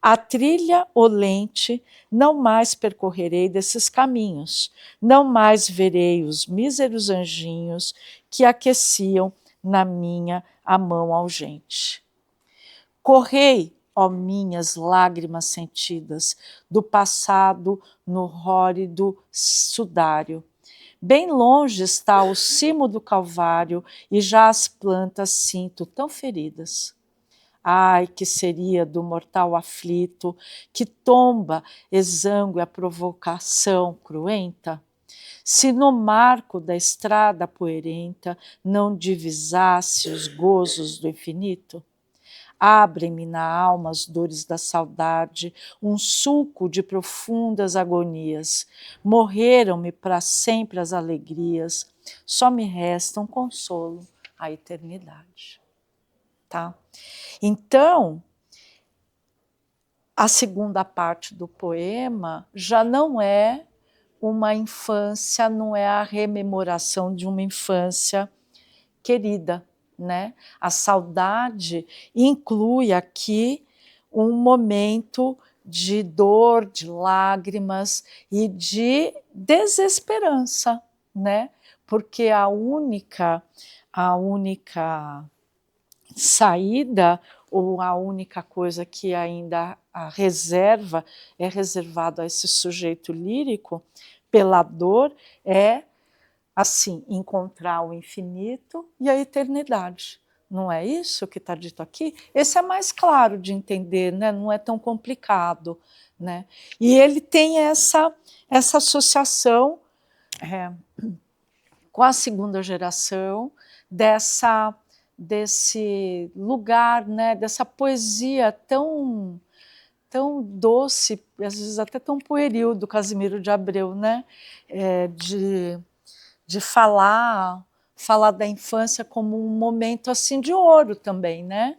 A trilha olente não mais percorrerei desses caminhos, não mais verei os míseros anjinhos que aqueciam na minha a mão algente. Correi, ó minhas lágrimas sentidas, do passado no rórido sudário. Bem longe está o cimo do Calvário e já as plantas sinto tão feridas. Ai, que seria do mortal aflito que tomba exangue a provocação cruenta? Se no marco da estrada poeirenta não divisasse os gozos do infinito? Abrem-me na alma as dores da saudade, um sulco de profundas agonias. Morreram-me para sempre as alegrias, só me resta um consolo, a eternidade. Tá? Então, a segunda parte do poema já não é uma infância, não é a rememoração de uma infância querida, né? A saudade inclui aqui um momento de dor, de lágrimas e de desesperança, né? Porque a única saída ou a única coisa que ainda a reserva é reservado a esse sujeito lírico pela dor é assim, encontrar o infinito e a eternidade. Não é isso que está dito aqui? Esse é mais claro de entender, né? Não é tão complicado. Né? E ele tem essa associação com a segunda geração, desse lugar, né? Dessa poesia tão doce, às vezes até tão pueril do Casimiro de Abreu, né? De falar da infância como um momento assim de ouro também, né?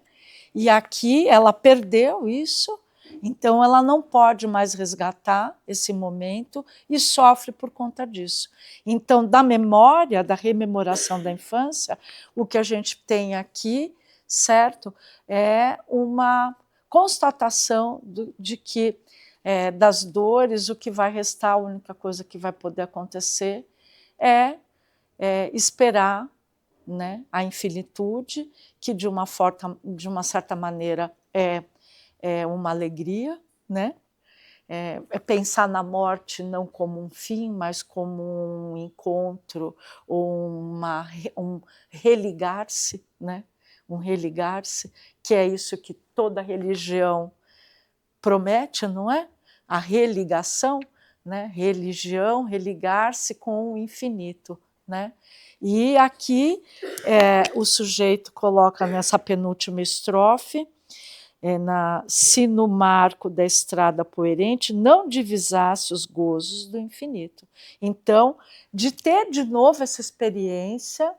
E aqui ela perdeu isso, então ela não pode mais resgatar esse momento e sofre por conta disso. Então, da memória, da rememoração da infância, o que a gente tem aqui, certo, é uma constatação de que das dores, o que vai restar, a única coisa que vai poder acontecer é esperar, né, a infinitude, que de uma certa maneira é uma alegria, né? É pensar na morte não como um fim, mas como um encontro, ou um religar-se, né? Um religar-se, que é isso que toda religião promete, não é? A religação, né? Religião, religar-se com o infinito, né? E aqui o sujeito coloca nessa penúltima estrofe, se no marco da estrada poerente não divisasse os gozos do infinito. Então, de ter de novo essa experiência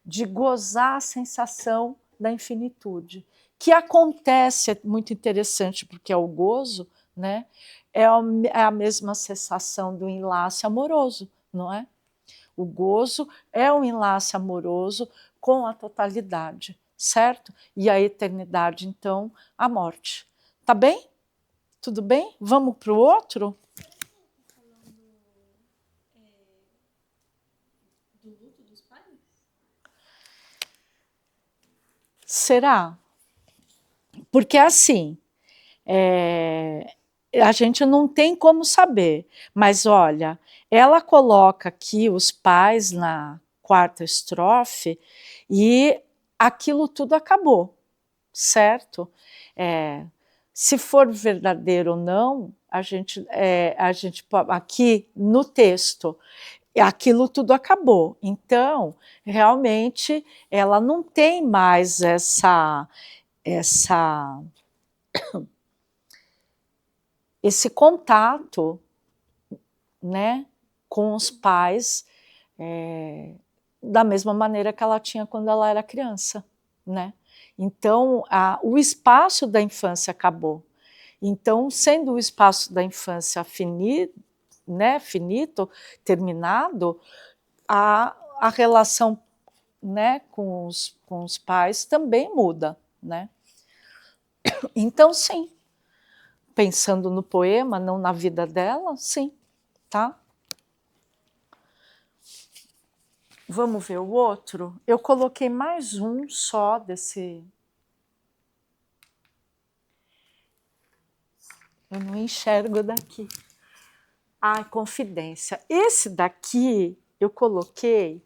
de gozar a sensação da infinitude, que acontece, é muito interessante, porque é o gozo, né? É a mesma sensação do enlace amoroso, não é? O gozo é um enlace amoroso com a totalidade, certo? E a eternidade, então, a morte. Tá bem? Tudo bem? Vamos para o outro? Falando do luto dos pais? Será? Porque assim, a gente não tem como saber, mas olha, ela coloca aqui os pais na quarta estrofe e aquilo tudo acabou, certo? Se for verdadeiro ou não, a gente aqui no texto, aquilo tudo acabou. Então, realmente, ela não tem mais esse contato, né, com os pais da mesma maneira que ela tinha quando ela era criança, né? Então, o espaço da infância acabou. Então, sendo o espaço da infância finito, terminado, a relação, né, com os pais também muda, né? Então, sim, pensando no poema, não na vida dela, sim, tá? Vamos ver o outro? Eu coloquei mais um só desse. Eu não enxergo daqui. Confidência. Esse daqui eu coloquei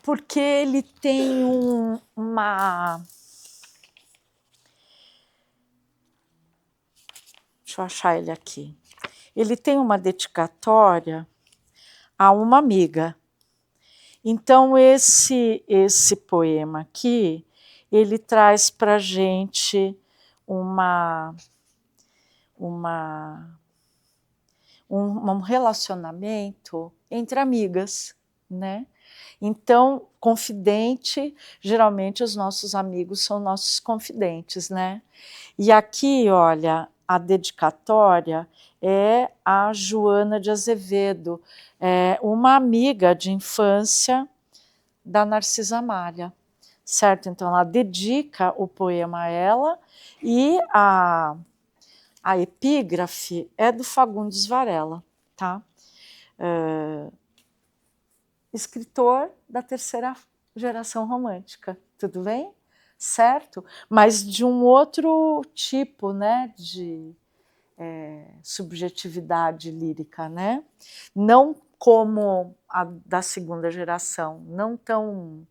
porque ele tem uma. Deixa eu achar ele aqui. Ele tem uma dedicatória a uma amiga. Então, esse poema aqui, ele traz para a gente um relacionamento entre amigas, né? Então, confidente, geralmente os nossos amigos são nossos confidentes, né? E aqui, olha, a dedicatória é a Joana de Azevedo, uma amiga de infância da Narcisa Malha, certo? Então, ela dedica o poema a ela e a epígrafe é do Fagundes Varela, tá? Escritor da terceira geração romântica, tudo bem? Certo? Mas de um outro tipo, né, de subjetividade lírica, né? Não como a da segunda geração, não tão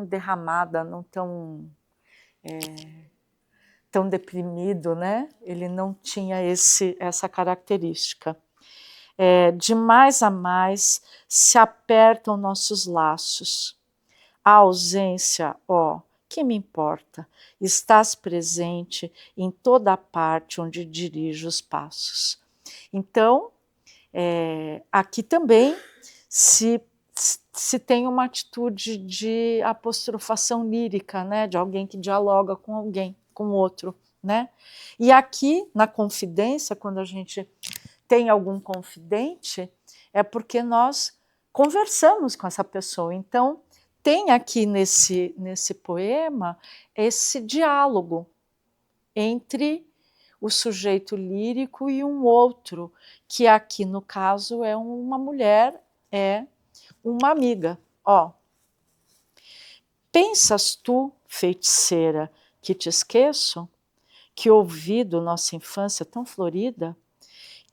derramada, não tão deprimido, né? Ele não tinha essa característica. De mais a mais se apertam nossos laços. A ausência, que me importa? Estás presente em toda a parte onde dirijo os passos. Então, aqui também se tem uma atitude de apostrofação lírica, né, de alguém que dialoga com alguém, com outro, né? E aqui, na confidência, quando a gente tem algum confidente, é porque nós conversamos com essa pessoa. Então, tem aqui nesse poema esse diálogo, entre o sujeito lírico e um outro, que aqui no caso é uma mulher, é uma amiga. Ó, pensas tu, feiticeira, que te esqueço? Que ouvido nossa infância tão florida?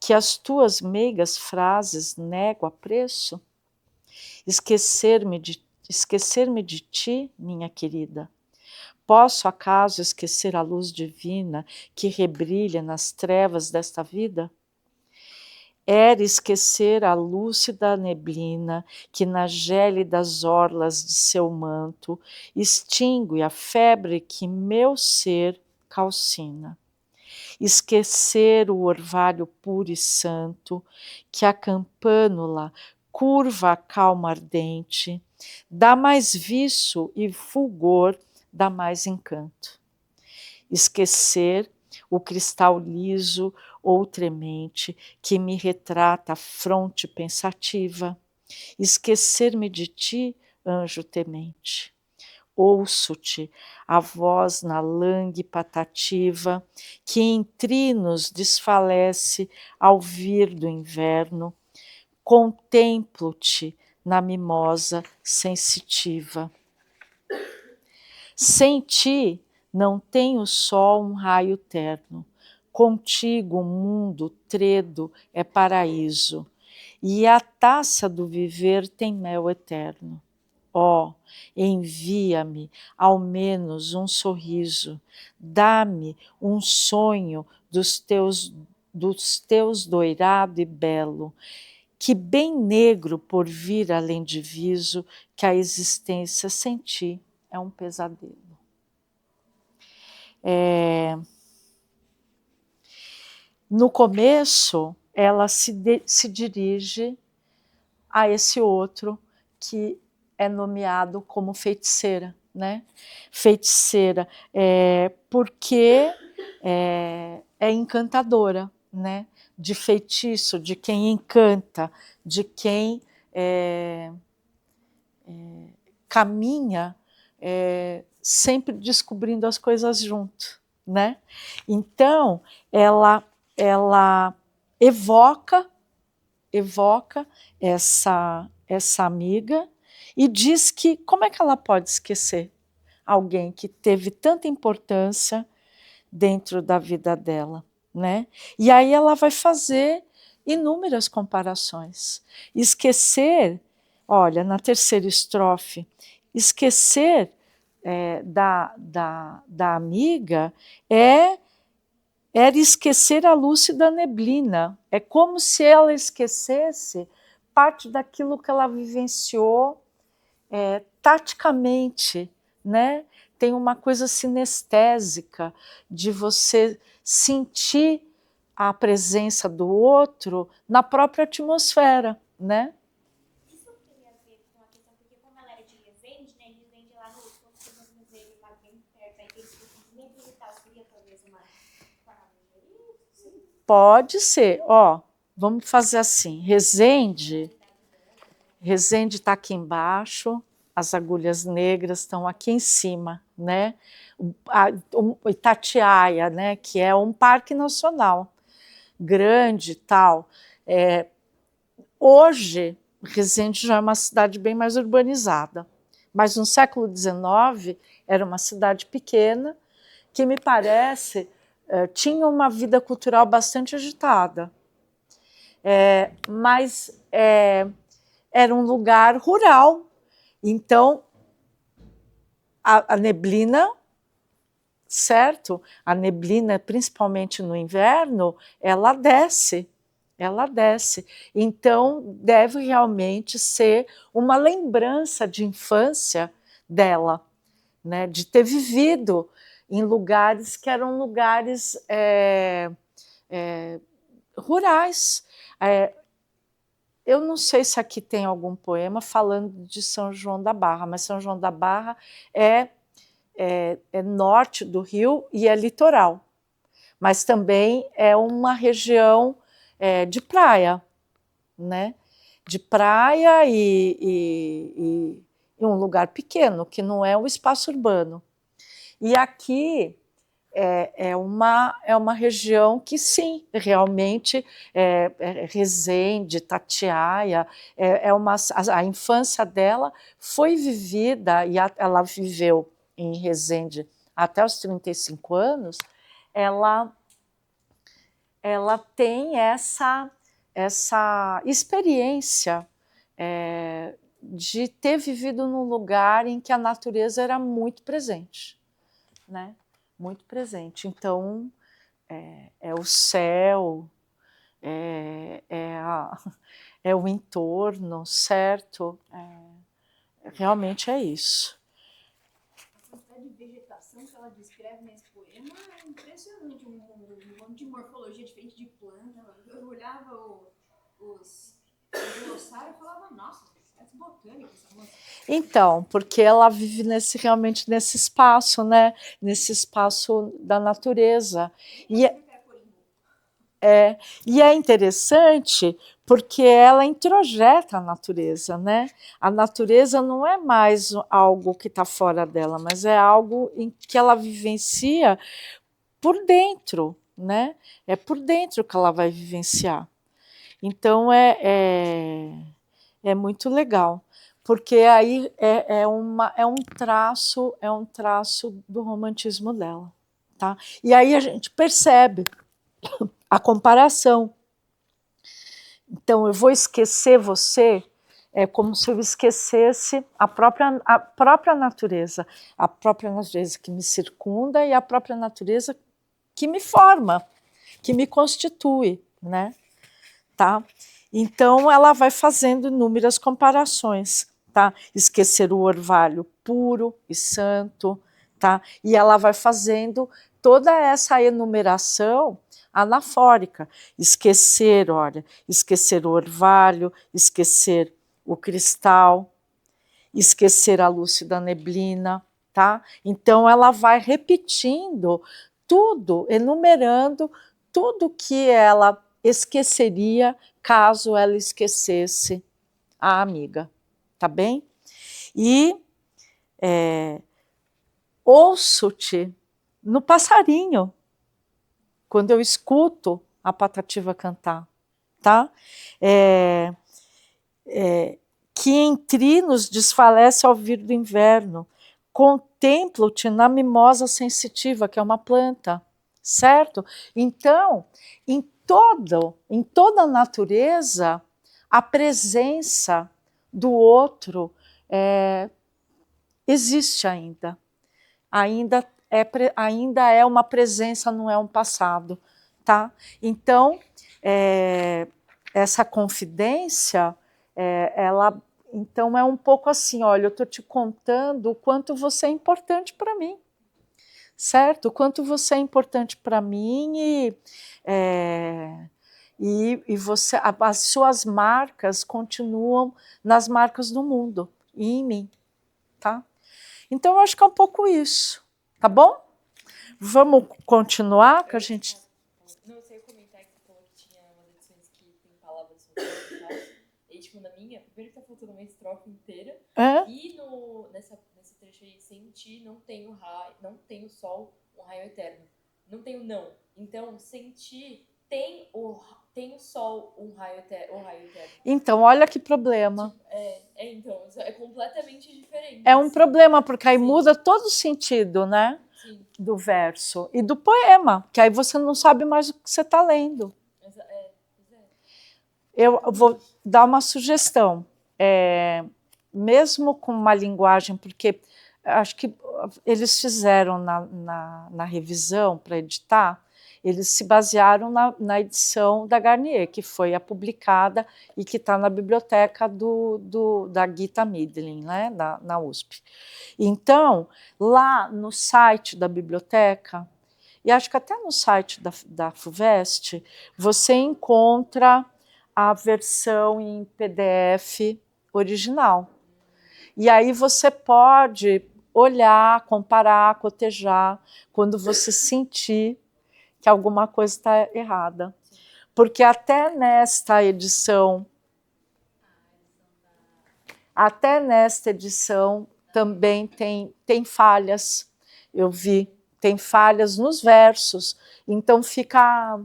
Que as tuas meigas frases nego a preço? Esquecer-me de ti, minha querida? Posso acaso esquecer a luz divina que rebrilha nas trevas desta vida? Era esquecer a lúcida neblina que nas gélidas orlas de seu manto extingue a febre que meu ser calcina. Esquecer o orvalho puro e santo que a campânula curva a calma ardente, dá mais viço e fulgor, dá mais encanto. Esquecer o cristal liso ou tremente que me retrata a fronte pensativa. Esquecer-me de ti, anjo temente. Ouço-te, a voz na langue patativa, que em trinos desfalece ao vir do inverno. Contemplo-te na mimosa sensitiva. Sem ti não tem o sol um raio terno. Contigo o mundo tredo é paraíso, e a taça do viver tem mel eterno. Ó, envia-me ao menos um sorriso, dá-me um sonho dos teus doirado e belo, que bem negro por vir além de viso, que a existência sem ti é um pesadelo. No começo, ela se dirige a esse outro que é nomeado como feiticeira, né? Feiticeira, porque é encantadora, né? De feitiço, de quem encanta, de quem caminha sempre descobrindo as coisas junto, né? Então, ela evoca essa amiga e diz que como é que ela pode esquecer alguém que teve tanta importância dentro da vida dela, né? E aí ela vai fazer inúmeras comparações. Esquecer, olha, na terceira estrofe, esquecer da amiga era esquecer a lúcida neblina. É como se ela esquecesse parte daquilo que ela vivenciou taticamente, né? Tem uma coisa sinestésica de você sentir a presença do outro na própria atmosfera, né? Isso tem a ver com a questão, porque como ela era de Resende, né? Resende lá no museu, lá bem perto, aí tem simplesmente e tal, seria talvez uma palavra isso? Pode ser, ó, vamos fazer assim, Resende está aqui embaixo, as agulhas negras estão aqui em cima, né? O Itatiaia, né? Que é um parque nacional grande e tal. Hoje, Resende já é uma cidade bem mais urbanizada, mas no século XIX era uma cidade pequena que, me parece, tinha uma vida cultural bastante agitada. Mas era um lugar rural, então a neblina, certo? A neblina, principalmente no inverno, ela desce. Então, deve realmente ser uma lembrança de infância dela, né? De ter vivido em lugares que eram lugares rurais. Eu não sei se aqui tem algum poema falando de São João da Barra, mas São João da Barra é norte do Rio e é litoral, mas também é uma região de praia, né? De praia e um lugar pequeno, que não é um espaço urbano. E aqui é uma região que, sim, realmente, Resende, Itatiaia, a infância dela foi vivida, e ela viveu em Resende até os 35 anos, ela tem essa experiência de ter vivido num lugar em que a natureza era muito presente, né? Muito presente. Então, é o céu, é o entorno, certo? Realmente é isso. A quantidade de vegetação que ela descreve nesse poema é impressionante. Um monte de morfologia diferente de planta. Eu olhava os glossários e falava, nossa, é botânica essa moça. Então, porque ela vive realmente nesse espaço, né? Nesse espaço da natureza. E é interessante porque ela introjeta a natureza, né? A natureza não é mais algo que está fora dela, mas é algo em que ela vivencia por dentro, né? É por dentro que ela vai vivenciar. Então é muito legal, porque aí é um traço do romantismo dela, tá? E aí a gente percebe a comparação. Então, eu vou esquecer você, é como se eu esquecesse a própria natureza que me circunda e a própria natureza que me forma, que me constitui, né? Tá? Então, ela vai fazendo inúmeras comparações, tá? Esquecer o orvalho puro e santo, tá? E ela vai fazendo toda essa enumeração anafórica. Esquecer, olha, esquecer o orvalho, esquecer o cristal, esquecer a luz da neblina, tá? Então, ela vai repetindo tudo, enumerando tudo que ela esqueceria caso ela esquecesse a amiga, tá bem? E ouço-te no passarinho, quando eu escuto a patativa cantar, tá? Que em trinos desfalece ao vir do inverno, contemplo-te na mimosa sensitiva, que é uma planta, certo? Então, em toda a natureza, a presença do outro existe ainda. Ainda é uma presença, não é um passado, tá? Então, essa confidência, ela então é um pouco assim, olha, eu estou te contando o quanto você é importante para mim, certo? O quanto você é importante para mim e você, as suas marcas continuam nas marcas do mundo e em mim, tá? Então eu acho que é um pouco isso, tá bom? Vamos continuar, que a gente... Não, eu sei comentar que você falou que tinha umas edições que tem palavras soltando e tal. E tipo, na minha, primeiro que tá faltando uma estrofe inteira. E nesse trecho aí, sem ti, não tem o raio, não tem o sol, um raio eterno. Não tem o não. Então, sem ti, tem o sol, um raio eterno, o raio eterno. Então, olha que problema. Tipo, então, é completamente diferente. É um problema, porque aí Sim. muda todo o sentido, né? Sim. Do verso e do poema, que aí você não sabe mais o que você está lendo. Eu vou dar uma sugestão, mesmo com uma linguagem, porque acho que eles fizeram na revisão para editar, eles se basearam na edição da Garnier, que foi a publicada e que está na biblioteca da Gita Midlin, né, na USP. Então, lá no site da biblioteca, e acho que até no site da FUVEST, você encontra a versão em PDF original. E aí você pode olhar, comparar, cotejar, quando você sentir que alguma coisa está errada. Porque até nesta edição também tem falhas, eu vi, tem falhas nos versos, então fica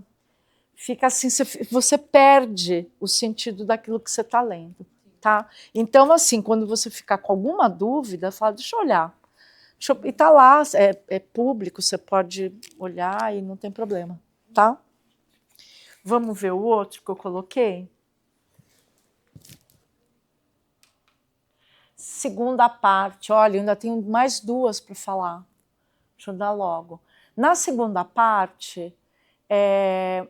assim, você perde o sentido daquilo que você está lendo, tá? Então, assim, quando você ficar com alguma dúvida, fala, deixa eu olhar. E está lá, é público, você pode olhar e não tem problema, tá? Vamos ver o outro que eu coloquei? Segunda parte, olha, ainda tenho mais duas para falar. Deixa eu dar logo. Na segunda parte, é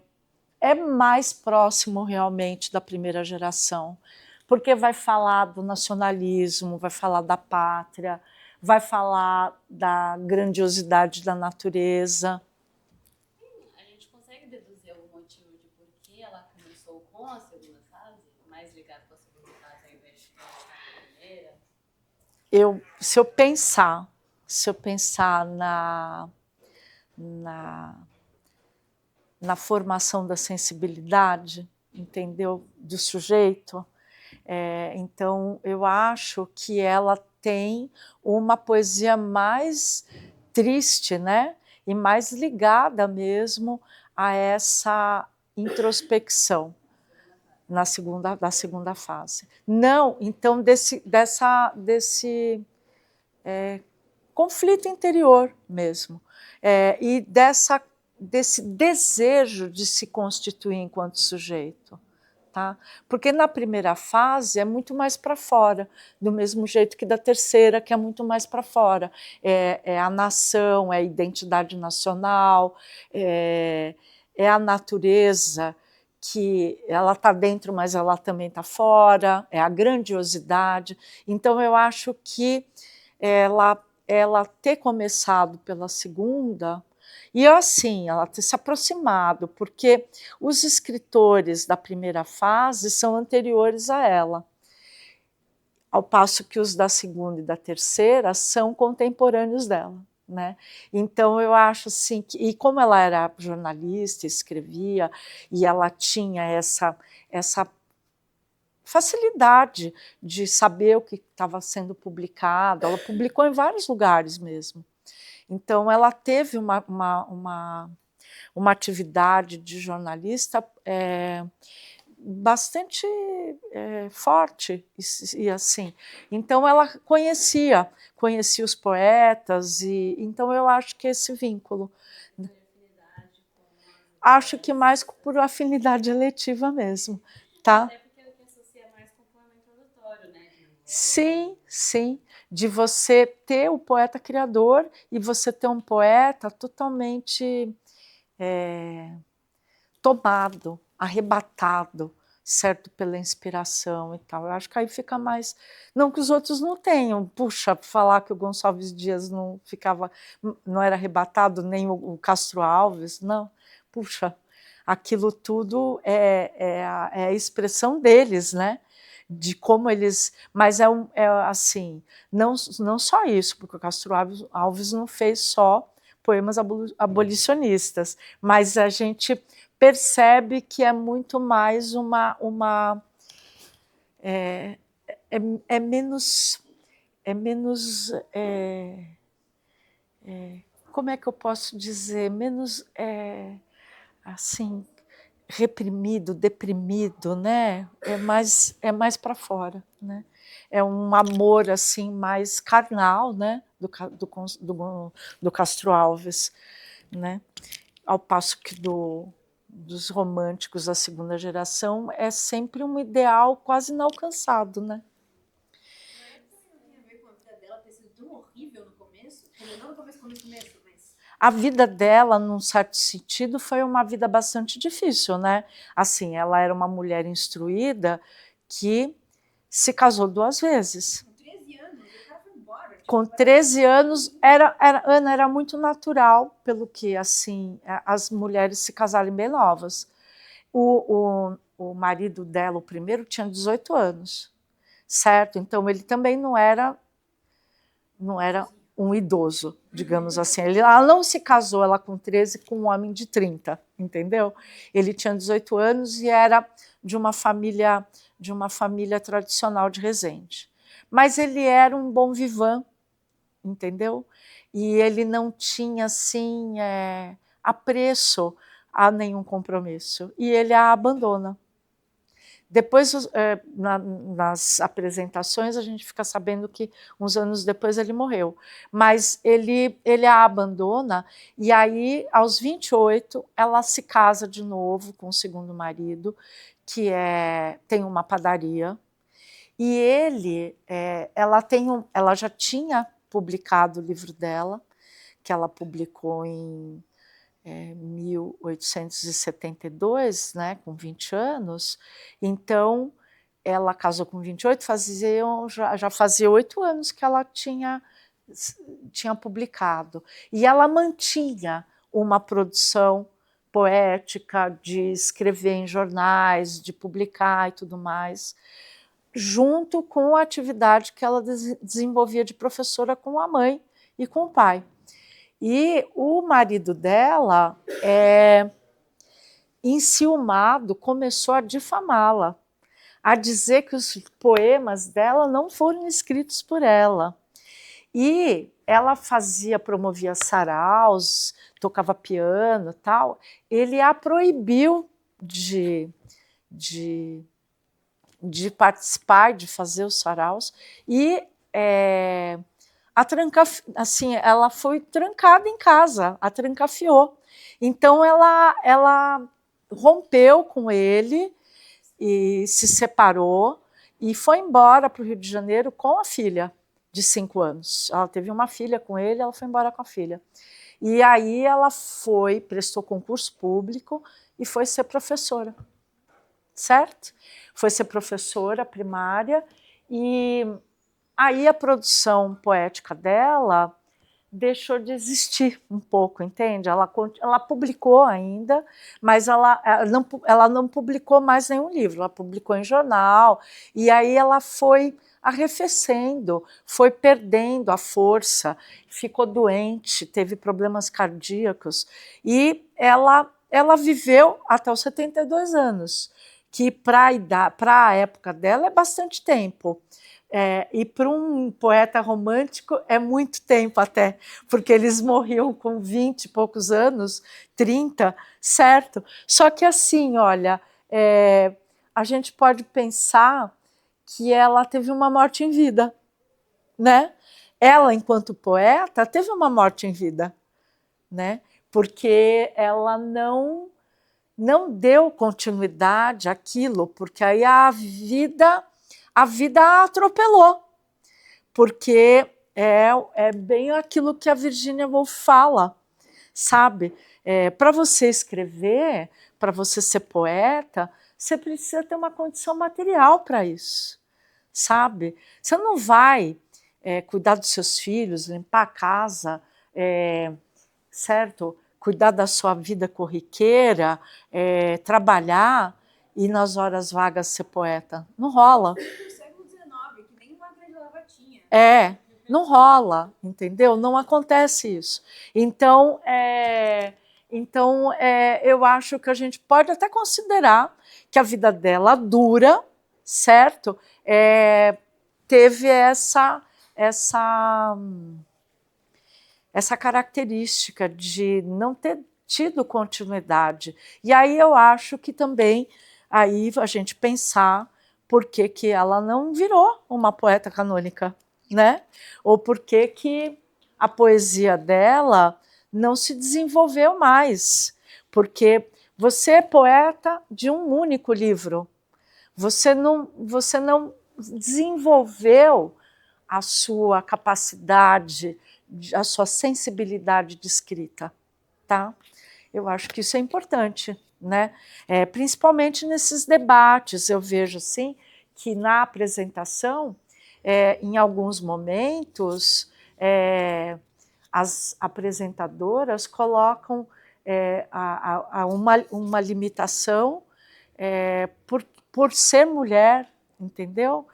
mais próximo realmente da primeira geração, porque vai falar do nacionalismo, vai falar da pátria, vai falar da grandiosidade da natureza. A gente consegue deduzir algum motivo de por que ela começou com a segunda fase, mais ligado com a segunda fase ao invés de começar com a primeira? Se eu pensar na formação da sensibilidade, entendeu, do sujeito, então eu acho que ela tem uma poesia mais triste, né, e mais ligada mesmo a essa introspecção da segunda fase. Não, então desse conflito interior mesmo, e desse desejo de se constituir enquanto sujeito. Tá? Porque na primeira fase é muito mais para fora, do mesmo jeito que da terceira, que é muito mais para fora. É a nação, é a identidade nacional, é a natureza, que ela está dentro, mas ela também está fora, é a grandiosidade. Então, eu acho que ela ter começado pela segunda, e assim, ela ter se aproximado, porque os escritores da primeira fase são anteriores a ela, ao passo que os da segunda e da terceira são contemporâneos dela. Né? Então, eu acho assim, e como ela era jornalista, escrevia, e ela tinha essa facilidade de saber o que estava sendo publicado, ela publicou em vários lugares mesmo. Então, ela teve uma atividade de jornalista bastante forte, e assim. Então, ela conhecia os poetas, e então eu acho que esse vínculo. Acho que mais por afinidade eletiva mesmo. Tá? Até porque o que associa mais com o poema introdutório, né? Sim, sim. De você ter o poeta criador e você ter um poeta totalmente tomado, arrebatado, certo, pela inspiração e tal. Eu acho que aí fica mais... Não que os outros não tenham. Puxa, falar que o Gonçalves Dias não era arrebatado, nem o Castro Alves, não. Puxa, aquilo tudo é a expressão deles, né? De como eles... Mas assim, não só isso, porque o Castro Alves não fez só poemas abolicionistas, mas a gente percebe que é muito mais menos como é que eu posso dizer, menos assim, reprimido, deprimido, né? É mais para fora, né? É um amor assim mais carnal, né? Do Castro Alves, né? Ao passo que dos românticos da segunda geração é sempre um ideal quase inalcançado, né? Não tem a ver com a vida dela ter sido tão horrível no começo? Não no começo, mas... A vida dela, num certo sentido, foi uma vida bastante difícil, né? Assim, ela era uma mulher instruída que se casou 2 vezes. Com 13 anos, o cara foi embora. Com 13 anos, Ana, era muito natural, pelo que assim, as mulheres se casarem bem novas. O marido dela, o primeiro, tinha 18 anos, certo? Então, ele também não era um idoso, digamos assim. Ela não se casou, ela com 13, com um homem de 30, entendeu? Ele tinha 18 anos e era de uma família tradicional de Resende. Mas ele era um bom vivant, entendeu? E ele não tinha, assim, apreço a nenhum compromisso. E ele a abandona. Depois, nas apresentações, a gente fica sabendo que uns anos depois ele morreu. Mas ele a abandona, e aí, aos 28, ela se casa de novo com o segundo marido, que tem uma padaria. E ela já tinha publicado o livro dela, que ela publicou em 1872, né, com 20 anos. Então, ela casou com 28, já fazia 8 anos que ela tinha publicado. E ela mantinha uma produção poética de escrever em jornais, de publicar e tudo mais, junto com a atividade que ela desenvolvia de professora com a mãe e com o pai. E o marido dela, enciumado, começou a difamá-la, a dizer que os poemas dela não foram escritos por ela. E ela promovia saraus, tocava piano e tal. Ele a proibiu de participar, de fazer os saraus, e ela foi trancada em casa, a trancafiou. Então ela rompeu com ele e se separou e foi embora para o Rio de Janeiro com a filha de 5 anos. Ela teve uma filha com ele, ela foi embora com a filha. E aí ela prestou concurso público e foi ser professora, certo? Foi ser professora primária, e aí a produção poética dela deixou de existir um pouco, entende? Ela publicou ainda, mas ela não publicou mais nenhum livro, ela publicou em jornal, e aí ela foi arrefecendo, foi perdendo a força, ficou doente, teve problemas cardíacos, e ela viveu até os 72 anos, que para a época dela é bastante tempo. E para um poeta romântico é muito tempo até, porque eles morriam com 20 e poucos anos, 30, certo? Só que assim, olha, a gente pode pensar que ela teve uma morte em vida, né? Ela, enquanto poeta, teve uma morte em vida, né? Porque ela não deu continuidade àquilo, porque aí a vida a atropelou, porque é bem aquilo que a Virginia Woolf fala, sabe? Para você escrever, para você ser poeta, você precisa ter uma condição material para isso, sabe? Você não vai cuidar dos seus filhos, limpar a casa, certo? Cuidar da sua vida corriqueira, trabalhar e nas horas vagas ser poeta. Não rola. No século XIX, que nem uma grande lava tinha. Não rola, entendeu? Não acontece isso. Então, eu acho que a gente pode até considerar que a vida dela dura, certo? Teve essa característica de não ter tido continuidade. E aí eu acho que também aí a gente pensar por que ela não virou uma poeta canônica, né? Ou por que a poesia dela não se desenvolveu mais. Porque você é poeta de um único livro. Você não desenvolveu a sua capacidade, a sua sensibilidade de escrita, tá? Eu acho que isso é importante, né? Principalmente nesses debates, eu vejo assim que na apresentação, em alguns momentos, as apresentadoras colocam uma limitação por ser mulher, entendeu?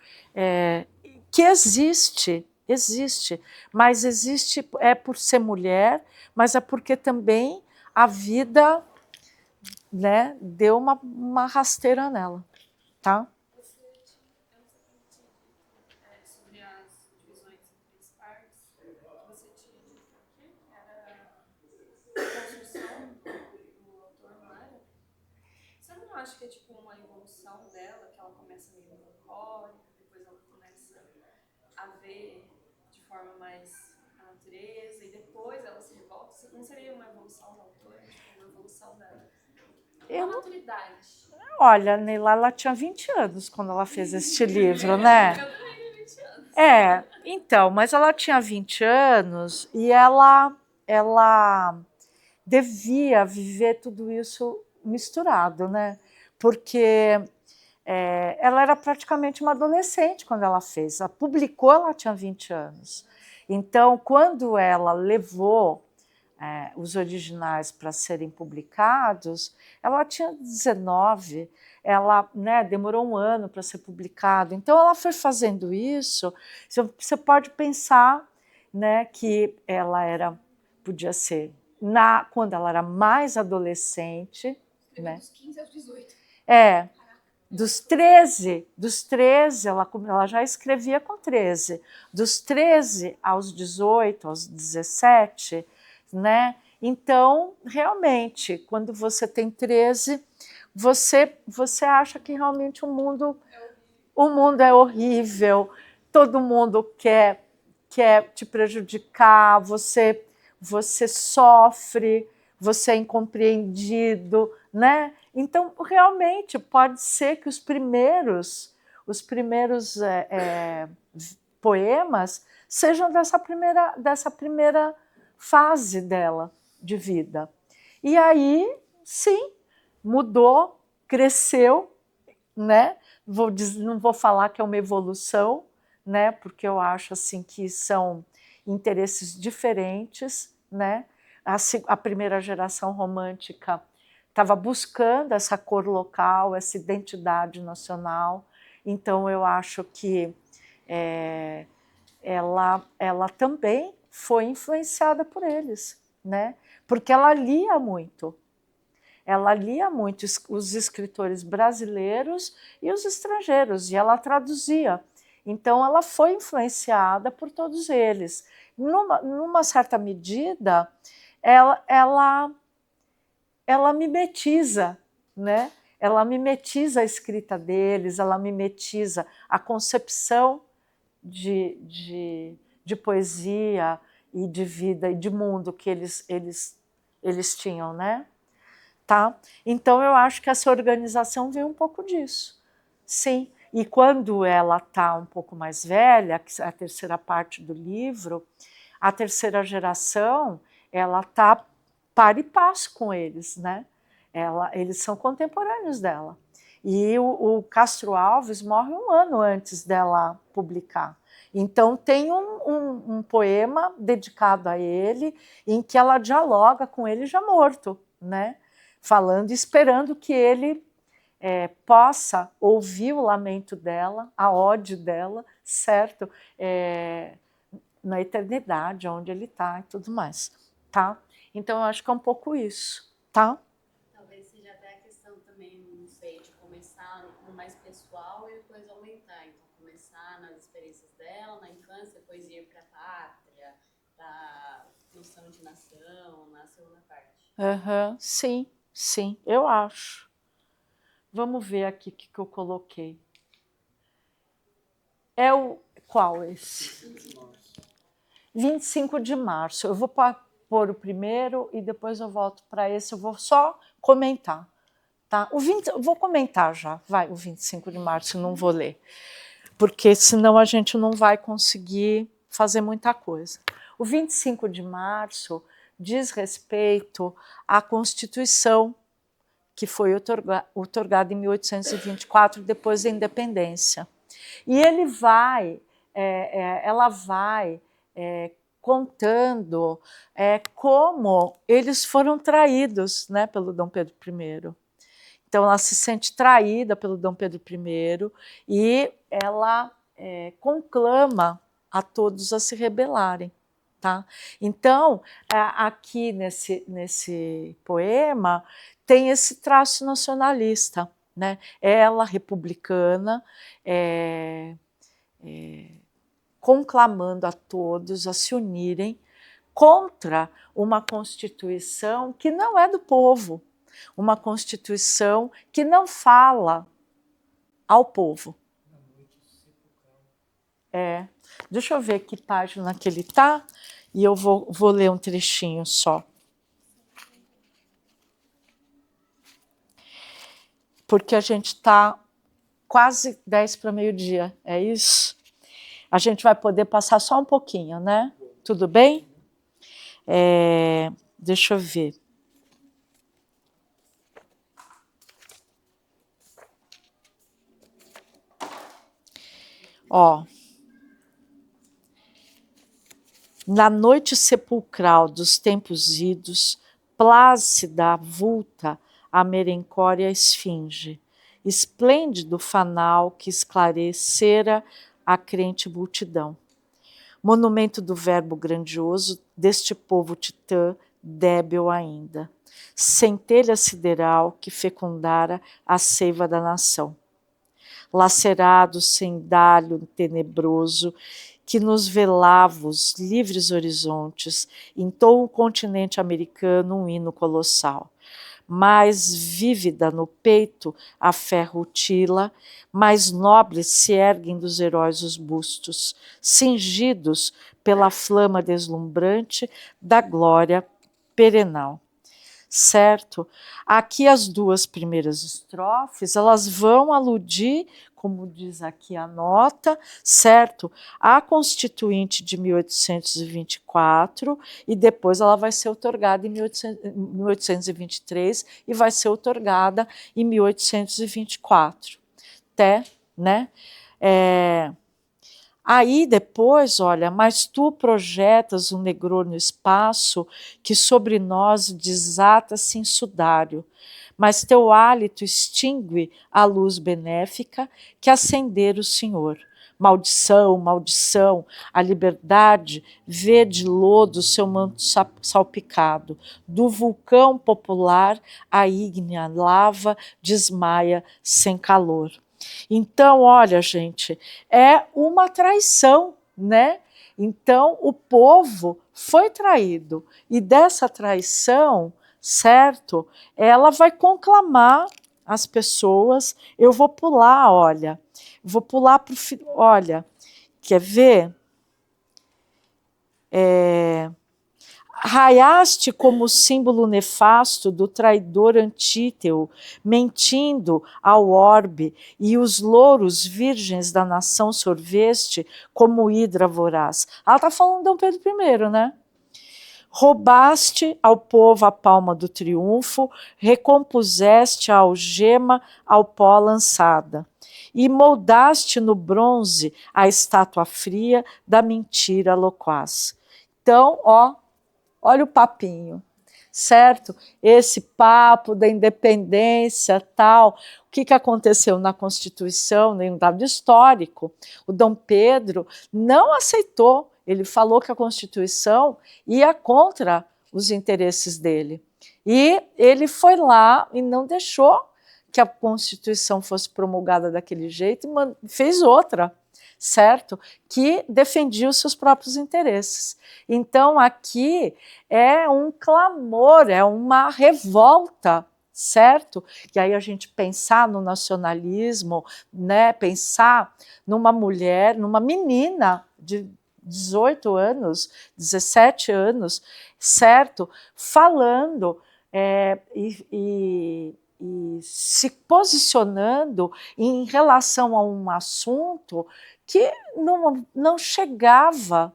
Que existe, mas existe por ser mulher, mas é porque também a vida, né, deu uma rasteira nela, tá? Sobre as divisões entre as partes, acha que é tipo uma evolução dela, que ela começa meio melancólica, depois ela começa a ver de forma mais a natureza, e depois ela se revolta? Não seria uma evolução da autora, tipo, uma evolução da maturidade? Olha, Neila, ela tinha 20 anos quando ela fez este livro, né? Eu também tenho 20 anos. Então, mas ela tinha 20 anos e ela devia viver tudo isso misturado, né? Porque ela era praticamente uma adolescente quando ela fez. Ela publicou, ela tinha 20 anos. Então, quando ela levou os originais para serem publicados, ela tinha 19, ela, né, demorou um ano para ser publicado. Então, ela foi fazendo isso. Você pode pensar, né, que ela podia ser, quando ela era mais adolescente, né? Dos 15 aos 18. Dos 13, ela já escrevia com 13. Dos 13 aos 18, aos 17, né? Então, realmente, quando você tem 13, você acha que realmente o mundo é horrível, todo mundo quer te prejudicar, você sofre, você é incompreendido, né? Então, realmente, pode ser que os primeiros poemas sejam dessa primeira fase dela de vida. E aí, sim, mudou, cresceu, né? Não vou falar que é uma evolução, né? Porque eu acho assim que são interesses diferentes, né? A primeira geração romântica estava buscando essa cor local, essa identidade nacional. Então, eu acho que ela também foi influenciada por eles, né? Porque ela lia muito. Ela lia muito os escritores brasileiros e os estrangeiros, e ela traduzia. Então, ela foi influenciada por todos eles. Numa certa medida, ela mimetiza, né? Ela mimetiza a escrita deles, ela mimetiza a concepção de poesia e de vida e de mundo que eles tinham, né? Tá? Então, eu acho que essa organização veio um pouco disso, sim. E quando ela está um pouco mais velha, que é a terceira parte do livro, a terceira geração, ela está par e passo com eles, né? Eles são contemporâneos dela. E o Castro Alves morre um ano antes dela publicar. Então, tem um poema dedicado a ele, em que ela dialoga com ele já morto, né? Falando, esperando que ele possa ouvir o lamento dela, a ode dela, certo? Na eternidade, onde ele está e tudo mais, tá? Então, eu acho que é um pouco isso, tá? Talvez seja até a questão também, não sei, de começar no mais pessoal e depois aumentar. Então, começar nas experiências dela, na infância, depois ir para a pátria, para a noção de nação, na segunda parte. Sim, sim, eu acho. Vamos ver aqui o que eu coloquei. Qual esse? 25 de março. Eu vou pôr o primeiro e depois eu volto para esse. Eu vou só comentar. Tá? Vou comentar já, vai, o 25 de março, não vou ler. Porque senão a gente não vai conseguir fazer muita coisa. O 25 de março diz respeito à Constituição, que foi outorgada em 1824, depois da independência. E ela vai contando como eles foram traídos, né, pelo Dom Pedro I. Então, ela se sente traída pelo Dom Pedro I e ela conclama a todos a se rebelarem. Tá? Então, aqui nesse poema, tem esse traço nacionalista, né? Ela, republicana, conclamando a todos a se unirem contra uma Constituição que não é do povo, uma Constituição que não fala ao povo. Deixa eu ver que página que ele está, e eu vou ler um trechinho só. Porque a gente está quase 10 para meio-dia, é isso? A gente vai poder passar só um pouquinho, né? Tudo bem? Deixa eu ver. Na noite sepulcral dos tempos idos, plácida vulta a merencória esfinge, esplêndido fanal que esclarecera a crente multidão. Monumento do verbo grandioso deste povo titã, débil ainda. Centelha sideral que fecundara a seiva da nação. Lacerado sem dalho tenebroso, que nos velavos livres horizontes, entoa o continente americano um hino colossal. Mais vívida no peito a fé rutila, mais nobres se erguem dos heróis os bustos, cingidos pela flama deslumbrante da glória perenal. Certo? Aqui as duas primeiras estrofes, elas vão aludir, como diz aqui a nota, certo? A Constituinte de 1824, e depois ela vai ser outorgada em 1823 e vai ser outorgada em 1824. Até, né? Aí depois, olha, mas tu projetas um negror no espaço que sobre nós desata-se em sudário, mas teu hálito extingue a luz benéfica que acendera o Senhor. Maldição, maldição, a liberdade vê de lodo seu manto salpicado, do vulcão popular a ígnea lava desmaia sem calor. Então, olha, gente, é uma traição, né? Então, o povo foi traído, e dessa traição, certo, ela vai conclamar as pessoas. Eu vou pular, olha, vou pular para o... Olha, quer ver? Raiaste como símbolo nefasto do traidor Antíteo, mentindo ao orbe, e os louros virgens da nação sorveste como hidra voraz. Ela está falando de Dom Pedro I, né? Roubaste ao povo a palma do triunfo, recompuseste a algema ao pó lançada, e moldaste no bronze a estátua fria da mentira loquaz. Então, olha o papinho, certo? Esse papo da independência, tal. O que aconteceu na Constituição, em um dado histórico? O Dom Pedro não aceitou. Ele falou que a Constituição ia contra os interesses dele. E ele foi lá e não deixou que a Constituição fosse promulgada daquele jeito e fez outra, certo? Que defendia os seus próprios interesses. Então, aqui é um clamor, é uma revolta, certo? E aí a gente pensar no nacionalismo, né? Pensar numa mulher, numa menina de 18 anos, 17 anos, certo? Falando e se posicionando em relação a um assunto que não chegava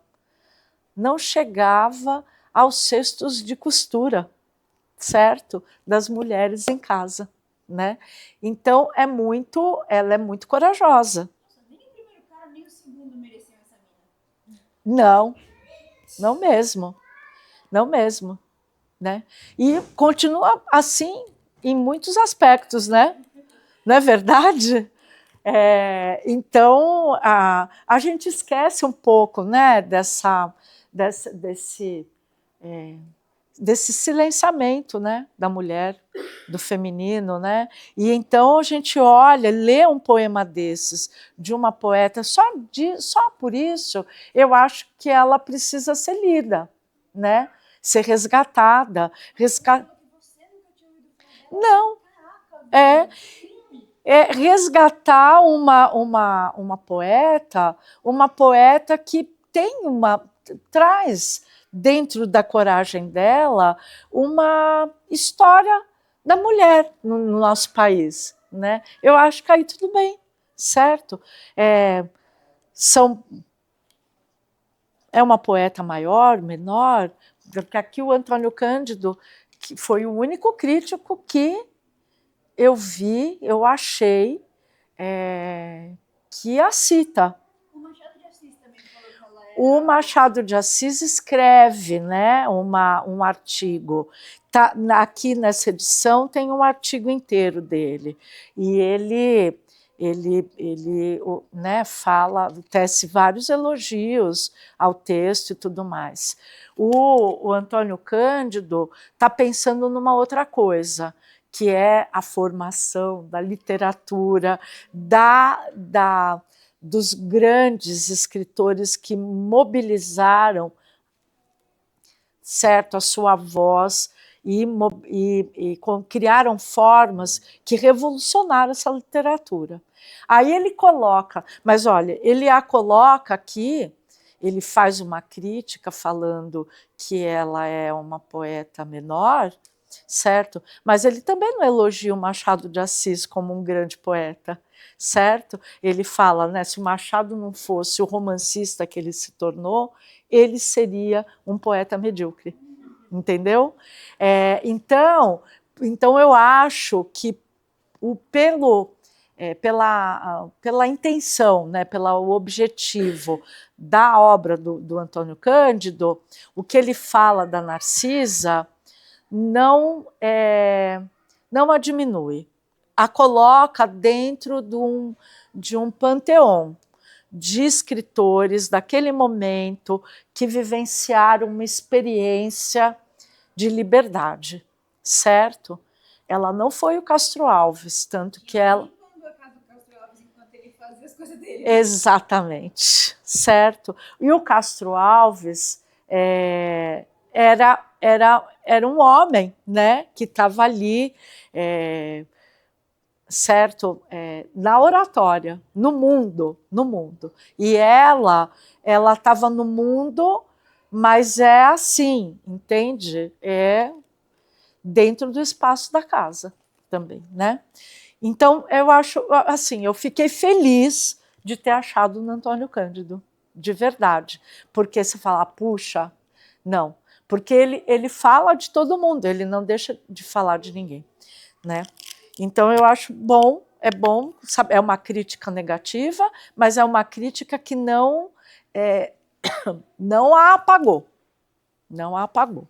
aos cestos de costura, certo? Das mulheres em casa, né? Então ela é muito corajosa. Nem o primeiro cara, nem o segundo mereciam essa mina. Não mesmo, né? E continua assim em muitos aspectos, né? Não é verdade? Então, a gente esquece um pouco, né, desse silenciamento, né, da mulher, do feminino, né? E então a gente olha, lê um poema desses, de uma poeta, só por isso, eu acho que ela precisa ser lida, né? Ser resgatada. Não, é resgatar uma poeta que tem traz dentro da coragem dela uma história da mulher no nosso país, né? Eu acho que aí tudo bem, certo? É uma poeta maior, menor, porque aqui o Antônio Cândido, que foi o único crítico que eu vi, eu achei, que a cita. O Machado de Assis também falou que ela era... O Machado de Assis escreve, né, um artigo. Tá, aqui nessa edição tem um artigo inteiro dele. E ele né, tece vários elogios ao texto e tudo mais. O Antônio Cândido está pensando numa outra coisa, que é a formação da literatura, dos grandes escritores que mobilizaram, certo, a sua voz e criaram formas que revolucionaram essa literatura. Aí ele coloca, mas olha, ele a coloca aqui, ele faz uma crítica falando que ela é uma poeta menor, certo? Mas ele também não elogia o Machado de Assis como um grande poeta, certo? Ele fala, né, se o Machado não fosse o romancista que ele se tornou, ele seria um poeta medíocre, entendeu? Então eu acho que pela intenção, né, pelo objetivo da obra do Antônio Cândido, o que ele fala da Narcisa não a diminui, a coloca dentro de um panteão de escritores daquele momento que vivenciaram uma experiência de liberdade, certo? Ela não foi o Castro Alves, tanto que ela... Exatamente, certo? E o Castro Alves era um homem, né, que estava ali, certo, na oratória, no mundo. E ela estava no mundo, mas é assim, entende? É dentro do espaço da casa também, né? Então, eu acho, assim, eu fiquei feliz de ter achado no Antônio Cândido, de verdade, porque você fala, puxa, não, porque ele fala de todo mundo, ele não deixa de falar de ninguém, né? Então, eu acho bom, sabe, é uma crítica negativa, mas é uma crítica que não a apagou, não a apagou.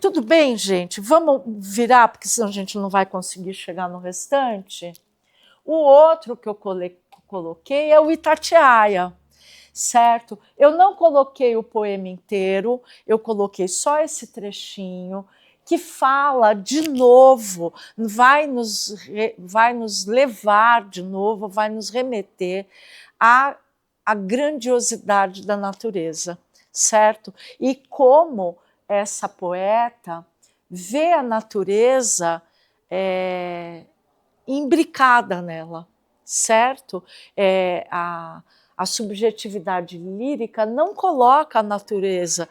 Tudo bem, gente, vamos virar, porque senão a gente não vai conseguir chegar no restante. O outro que eu coloquei é o Itatiaia, certo? Eu não coloquei o poema inteiro, eu coloquei só esse trechinho, que fala de novo, vai nos levar de novo, vai nos remeter à grandiosidade da natureza, certo? E como essa poeta vê a natureza imbricada nela, certo? A subjetividade lírica não coloca a natureza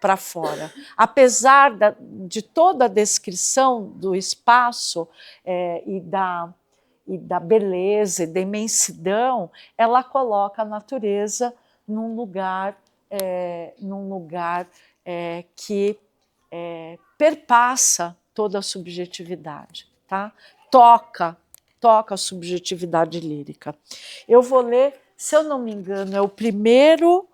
para fora. Apesar de toda a descrição do espaço e da beleza e da imensidão, ela coloca a natureza num lugar que perpassa toda a subjetividade, tá? Toca a subjetividade lírica. Eu vou ler, se eu não me engano, é o primeiro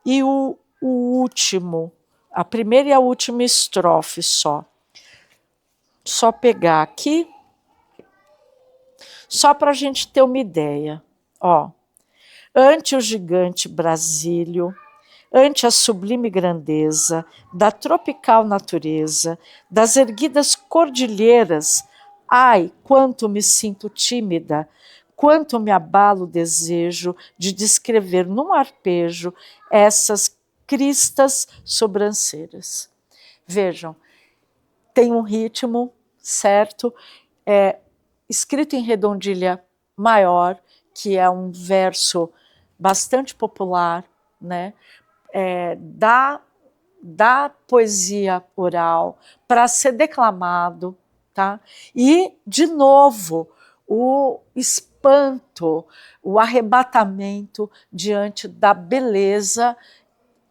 e o último, a primeira e a última estrofe só. Só pegar aqui, só para a gente ter uma ideia. Ó, ante o gigante Brasílio, ante a sublime grandeza da tropical natureza, das erguidas cordilheiras, ai, quanto me sinto tímida, quanto me abala o desejo de descrever num arpejo essas cristas sobrancelhas. Vejam, tem um ritmo certo, escrito em redondilha maior, que é um verso bastante popular, né? Da poesia oral para ser declamado, tá? E, de novo, o espanto, o arrebatamento diante da beleza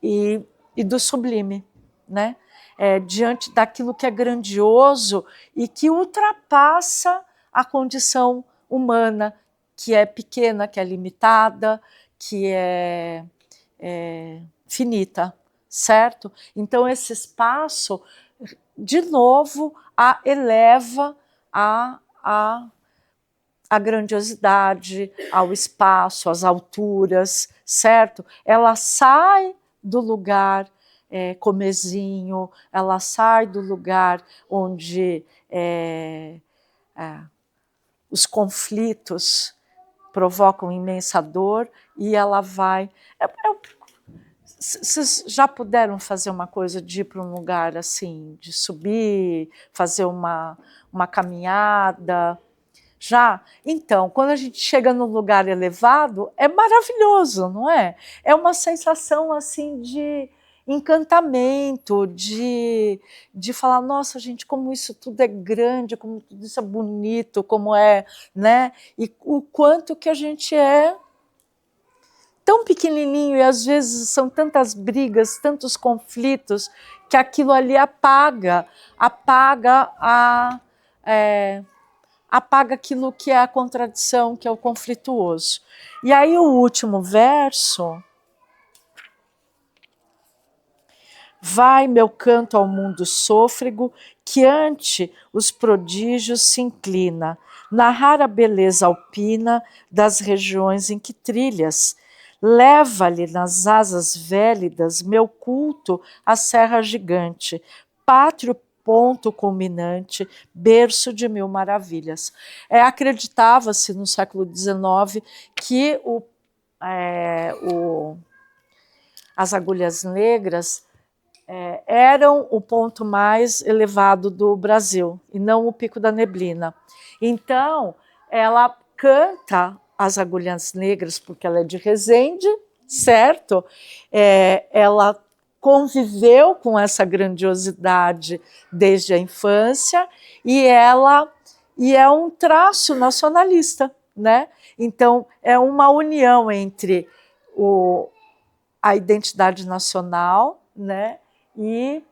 e do sublime, né? Diante daquilo que é grandioso e que ultrapassa a condição humana, que é pequena, que é limitada, que é finita, certo? Então, esse espaço, de novo, eleva a grandiosidade, ao espaço, às alturas, certo? Ela sai do lugar comezinho, ela sai do lugar onde os conflitos provocam imensa dor e ela vai... Vocês já puderam fazer uma coisa de ir para um lugar assim, de subir, fazer uma caminhada? Já? Então, quando a gente chega num lugar elevado, é maravilhoso, não é? É uma sensação assim de encantamento, de falar, nossa, gente, como isso tudo é grande, como tudo isso é bonito, como é, né? E o quanto que a gente é tão pequenininho e às vezes são tantas brigas, tantos conflitos, que aquilo ali apaga aquilo que é a contradição, que é o conflituoso. E aí o último verso... Vai meu canto ao mundo sôfrego, que ante os prodígios se inclina, na rara beleza alpina das regiões em que trilhas. Leva-lhe nas asas vélidas meu culto à serra gigante, pátrio ponto culminante, berço de mil maravilhas. Acreditava-se no século XIX que as agulhas negras eram o ponto mais elevado do Brasil, e não o Pico da Neblina. Então, ela canta as agulhas negras, porque ela é de Resende, certo? Ela conviveu com essa grandiosidade desde a infância, e é um traço nacionalista, né? Então, é uma união entre a identidade nacional, né? E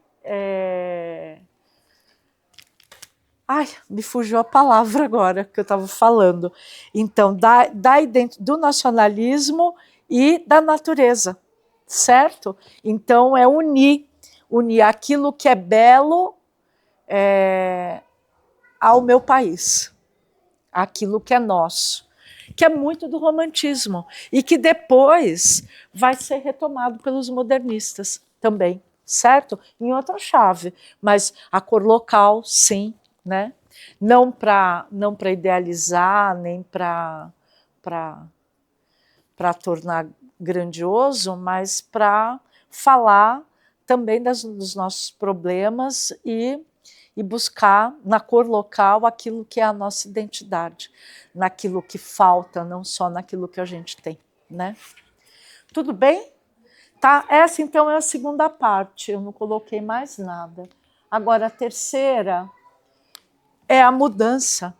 me fugiu a palavra agora que eu estava falando. Então, do nacionalismo e da natureza, certo? Então, é unir aquilo que é belo ao meu país, aquilo que é nosso, que é muito do romantismo e que depois vai ser retomado pelos modernistas também, certo? Em outra chave, mas a cor local, sim, né? Não para idealizar, nem para tornar grandioso, mas para falar também dos nossos problemas e buscar na cor local aquilo que é a nossa identidade, naquilo que falta, não só naquilo que a gente tem, né? Tudo bem? Tá? Essa, então, é a segunda parte, eu não coloquei mais nada. Agora, a terceira é a mudança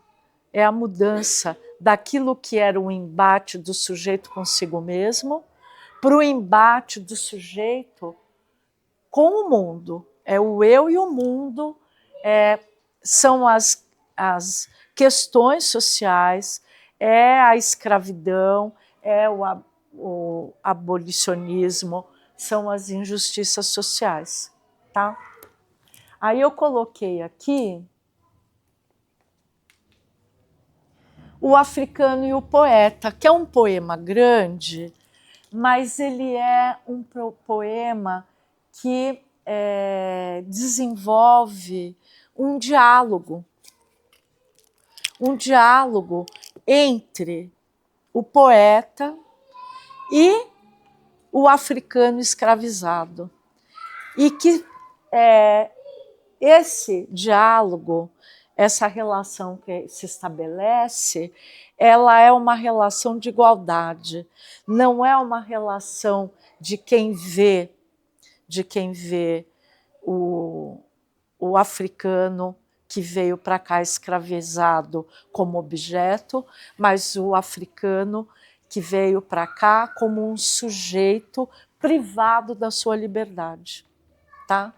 daquilo que era o embate do sujeito consigo mesmo para o embate do sujeito com o mundo. É o eu e o mundo, são as questões sociais, é a escravidão, é o abolicionismo, são as injustiças sociais, tá? Aí eu coloquei aqui O Africano e o Poeta, que é um poema grande, mas ele é um poema que desenvolve um diálogo entre o poeta e o africano escravizado, e que esse diálogo, essa relação que se estabelece, ela é uma relação de igualdade, não é uma relação de quem vê o africano que veio para cá escravizado como objeto, mas o africano que veio para cá como um sujeito privado da sua liberdade. Tá?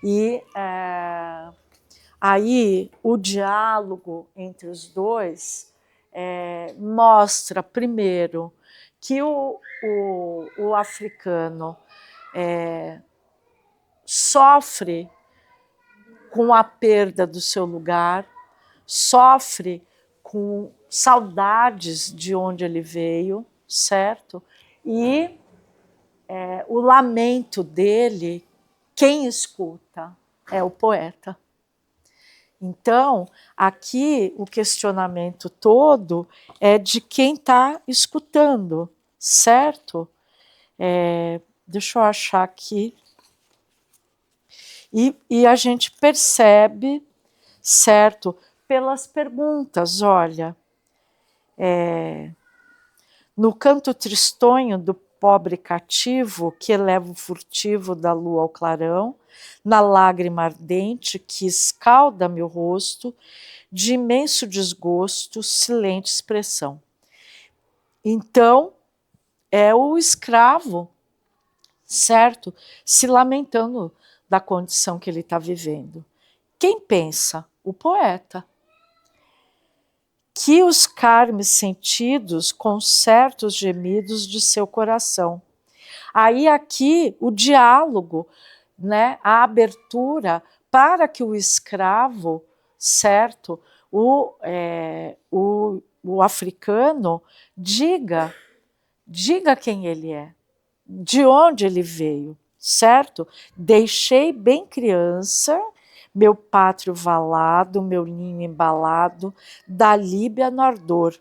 E aí o diálogo entre os dois mostra, primeiro, que o africano sofre com a perda do seu lugar, sofre com saudades de onde ele veio, certo? E o lamento dele, quem escuta é o poeta. Então, aqui o questionamento todo é de quem está escutando, certo? Deixa eu achar aqui. E a gente percebe, certo, pelas perguntas, olha, no canto tristonho do pobre cativo que eleva o furtivo da lua ao clarão, na lágrima ardente que escalda meu rosto, de imenso desgosto, silente expressão. Então, é o escravo, certo? Se lamentando da condição que ele está vivendo. Quem pensa? O poeta. Que os carmes sentidos com certos gemidos de seu coração. Aí aqui o diálogo, né, a abertura para que o escravo, certo, o africano diga quem ele é, de onde ele veio, certo? Deixei bem criança meu pátrio valado, meu ninho embalado, da Líbia no ardor.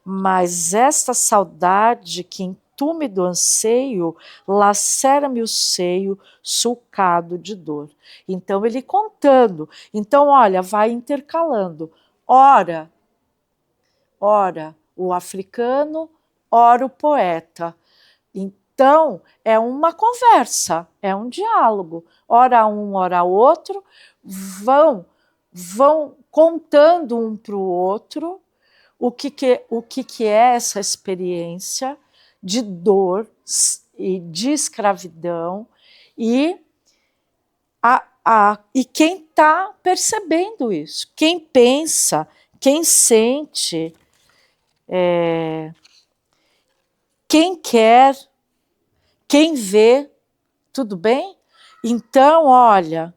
Mas esta saudade que em túmido anseio lacera-me o seio, sulcado de dor. Então ele contando. Então, olha, vai intercalando. Ora o africano, ora o poeta. Então, é uma conversa, é um diálogo. Ora um, ora outro, vão contando um para o outro o que é essa experiência de dor e de escravidão e quem está percebendo isso, quem pensa, quem sente, quem quer, quem vê, tudo bem? Então, olha,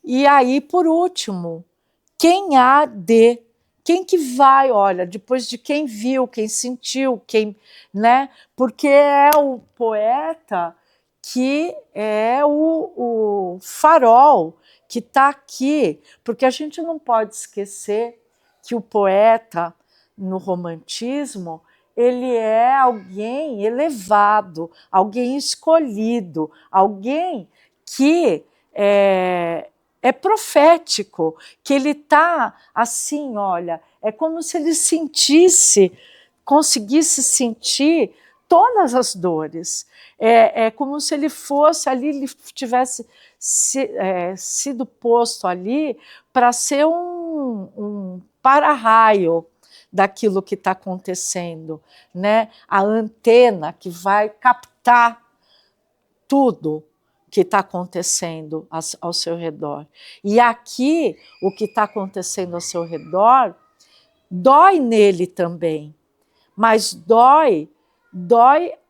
e aí, por último, quem que vai, olha, depois de quem viu, quem sentiu, quem, né? Porque é o poeta que é o farol que está aqui, porque a gente não pode esquecer que o poeta, no romantismo, ele é alguém elevado, alguém escolhido, alguém que é profético, que ele está assim, olha, é como se ele conseguisse sentir todas as dores. É como se ele fosse ali, ele tivesse sido posto ali para ser um para-raio daquilo que está acontecendo, né? A antena que vai captar tudo que está acontecendo ao seu redor. E aqui, o que está acontecendo ao seu redor, dói nele também, mas dói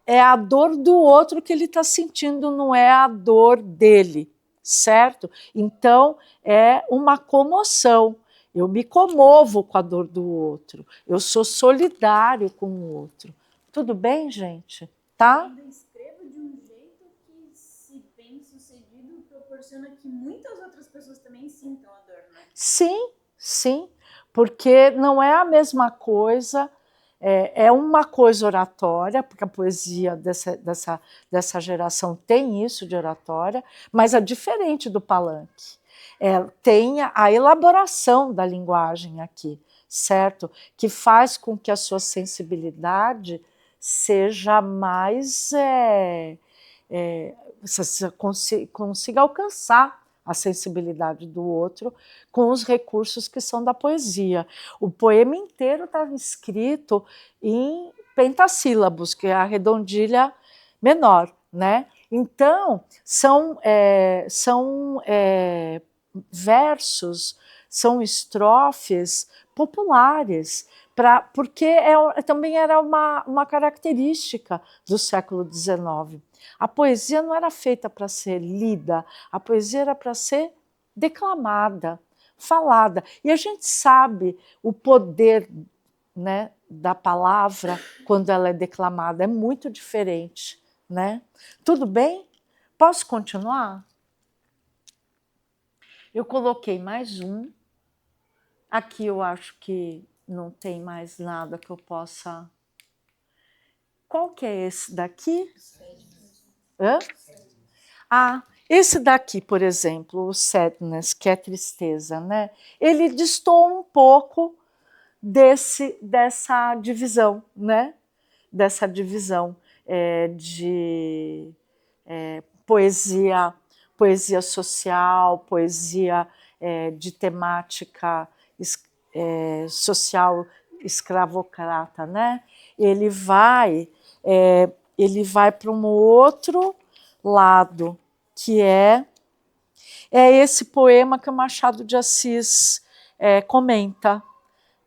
é a dor do outro que ele está sentindo, não é a dor dele, certo? Então, é uma comoção. Eu me comovo com a dor do outro, eu sou solidário com o outro. Tudo bem, gente? Tá? Ainda escrevo de um jeito que, se bem sucedido, proporciona que muitas outras pessoas também sintam a dor, né? Sim, sim, porque não é a mesma coisa É uma coisa oratória, porque a poesia dessa geração tem isso de oratória, mas é diferente do Palanque. Tem a elaboração da linguagem aqui, certo? Que faz com que a sua sensibilidade seja mais... você consiga alcançar a sensibilidade do outro com os recursos que são da poesia. O poema inteiro estava escrito em pentassílabos, que é a redondilha menor, né? Então, são versos, são estrofes populares, porque também era uma característica do século XIX. A poesia não era feita para ser lida, a poesia era para ser declamada, falada. E a gente sabe o poder, né, da palavra quando ela é declamada, é muito diferente, né? Tudo bem? Posso continuar? Eu coloquei mais um. Aqui eu acho que não tem mais nada que eu possa... Qual que é esse daqui? Hã? Esse daqui, por exemplo, o sadness, que é tristeza, né? Ele destoa um pouco dessa divisão, né? Dessa divisão de poesia social, poesia de temática social escravocrata, né? Ele vai para um outro lado, que é esse poema que o Machado de Assis comenta,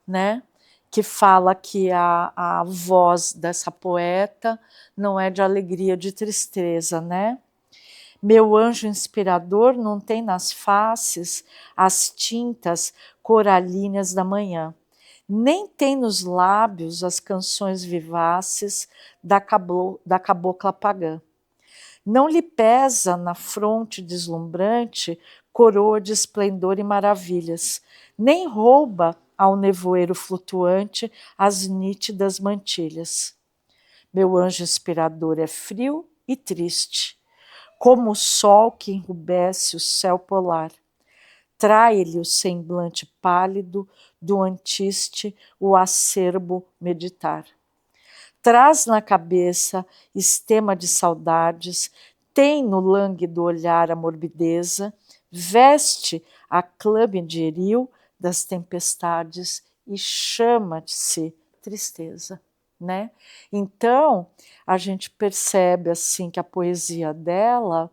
né? Que fala que a voz dessa poeta não é de alegria, de tristeza, né? Meu anjo inspirador não tem nas faces as tintas coralíneas da manhã, nem tem nos lábios as canções vivaces da cabocla pagã. Não lhe pesa na fronte deslumbrante coroa de esplendor e maravilhas, nem rouba ao nevoeiro flutuante as nítidas mantilhas. Meu anjo inspirador é frio e triste, como o sol que enrubesce o céu polar. Trai-lhe o semblante pálido do antiste o acerbo meditar. Traz na cabeça estema de saudades, tem no lânguido olhar a morbideza, veste a clame de eril das tempestades e chama-se tristeza, né? Então, a gente percebe assim que a poesia dela,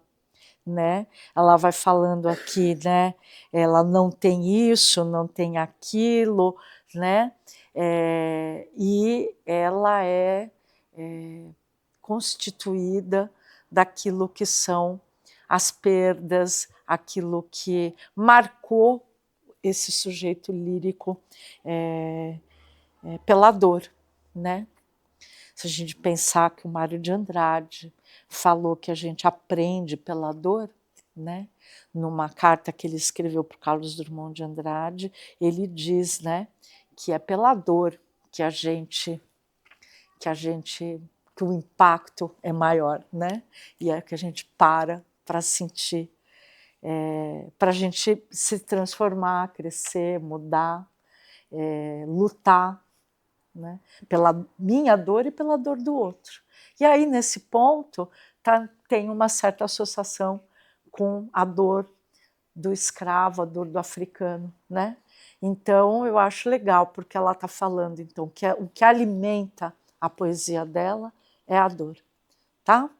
né, ela vai falando aqui, né, ela não tem isso, não tem aquilo, né? E ela é constituída daquilo que são as perdas, aquilo que marcou esse sujeito lírico pela dor, né? Se a gente pensar que o Mário de Andrade falou que a gente aprende pela dor, né? Numa carta que ele escreveu para o Carlos Drummond de Andrade, ele diz, né, que é pela dor que o impacto é maior, né? E é que a gente para sentir, para a gente se transformar, crescer, mudar, lutar, né? Pela minha dor e pela dor do outro. E aí, nesse ponto, tem uma certa associação com a dor do escravo, a dor do africano, né? Então, eu acho legal, porque ela está falando, então, que o que alimenta a poesia dela é a dor, tá?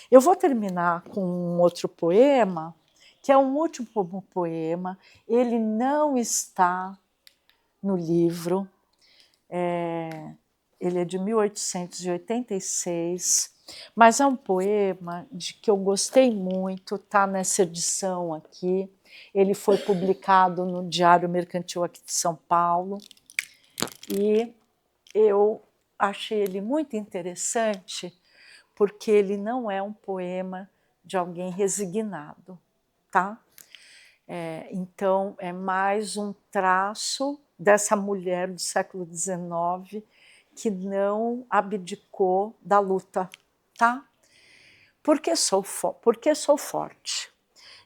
Eu vou terminar com um outro poema, que é um último poema, ele não está no livro, ele é de 1886, mas é um poema que eu gostei muito, está nessa edição aqui. Ele foi publicado no Diário Mercantil aqui de São Paulo e eu achei ele muito interessante porque ele não é um poema de alguém resignado, tá? Então, é mais um traço dessa mulher do século XIX que não abdicou da luta, tá? Porque sou forte.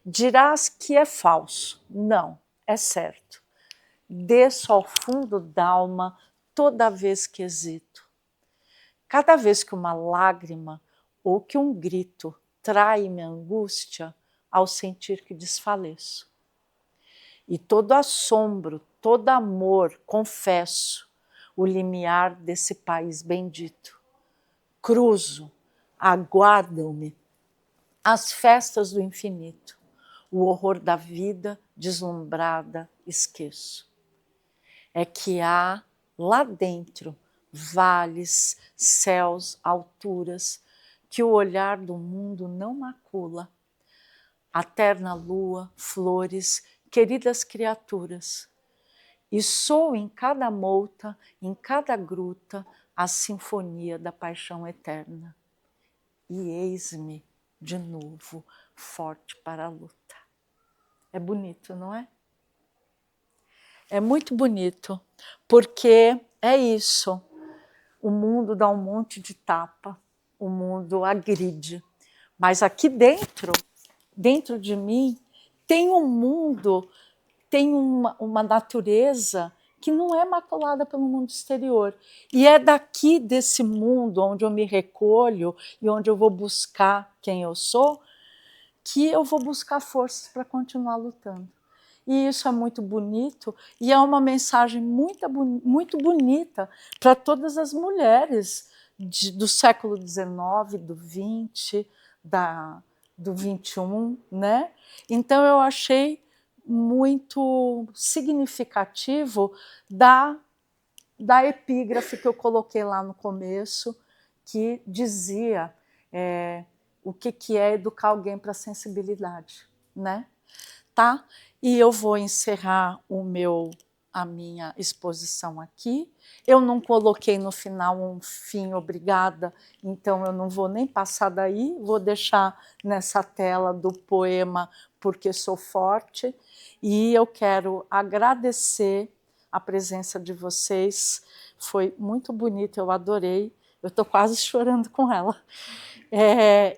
Dirás que é falso. Não, é certo. Desço ao fundo d'alma toda vez que hesito. Cada vez que uma lágrima ou que um grito trai minha angústia ao sentir que desfaleço. E todo assombro, todo amor, confesso o limiar desse país bendito. Cruzo, aguardam-me as festas do infinito. O horror da vida deslumbrada esqueço. É que há lá dentro vales, céus, alturas, que o olhar do mundo não macula. A terna lua, flores, queridas criaturas. E sou em cada mouta, em cada gruta, a sinfonia da paixão eterna. E eis-me de novo forte para a luta. É bonito, não é? É muito bonito, porque é isso. O mundo dá um monte de tapa, o mundo agride. Mas aqui dentro de mim, tem um mundo, tem uma natureza que não é maculada pelo mundo exterior. E é daqui desse mundo onde eu me recolho e onde eu vou buscar quem eu sou, que eu vou buscar forças para continuar lutando. E isso é muito bonito e é uma mensagem muito bonita para todas as mulheres do século XIX, do XX, do XXI, né? Então eu achei muito significativo da epígrafe que eu coloquei lá no começo, que dizia o que é educar alguém para a sensibilidade, né? Tá? E eu vou encerrar a minha exposição aqui. Eu não coloquei no final um fim, obrigada, então eu não vou nem passar daí, vou deixar nessa tela do poema Porque Sou Forte, e eu quero agradecer a presença de vocês, foi muito bonito, eu adorei, eu estou quase chorando com ela.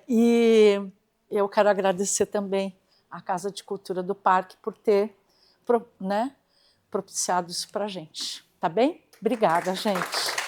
E eu quero agradecer também a Casa de Cultura do Parque por ter propiciado isso para a gente. Tá bem? Obrigada, gente.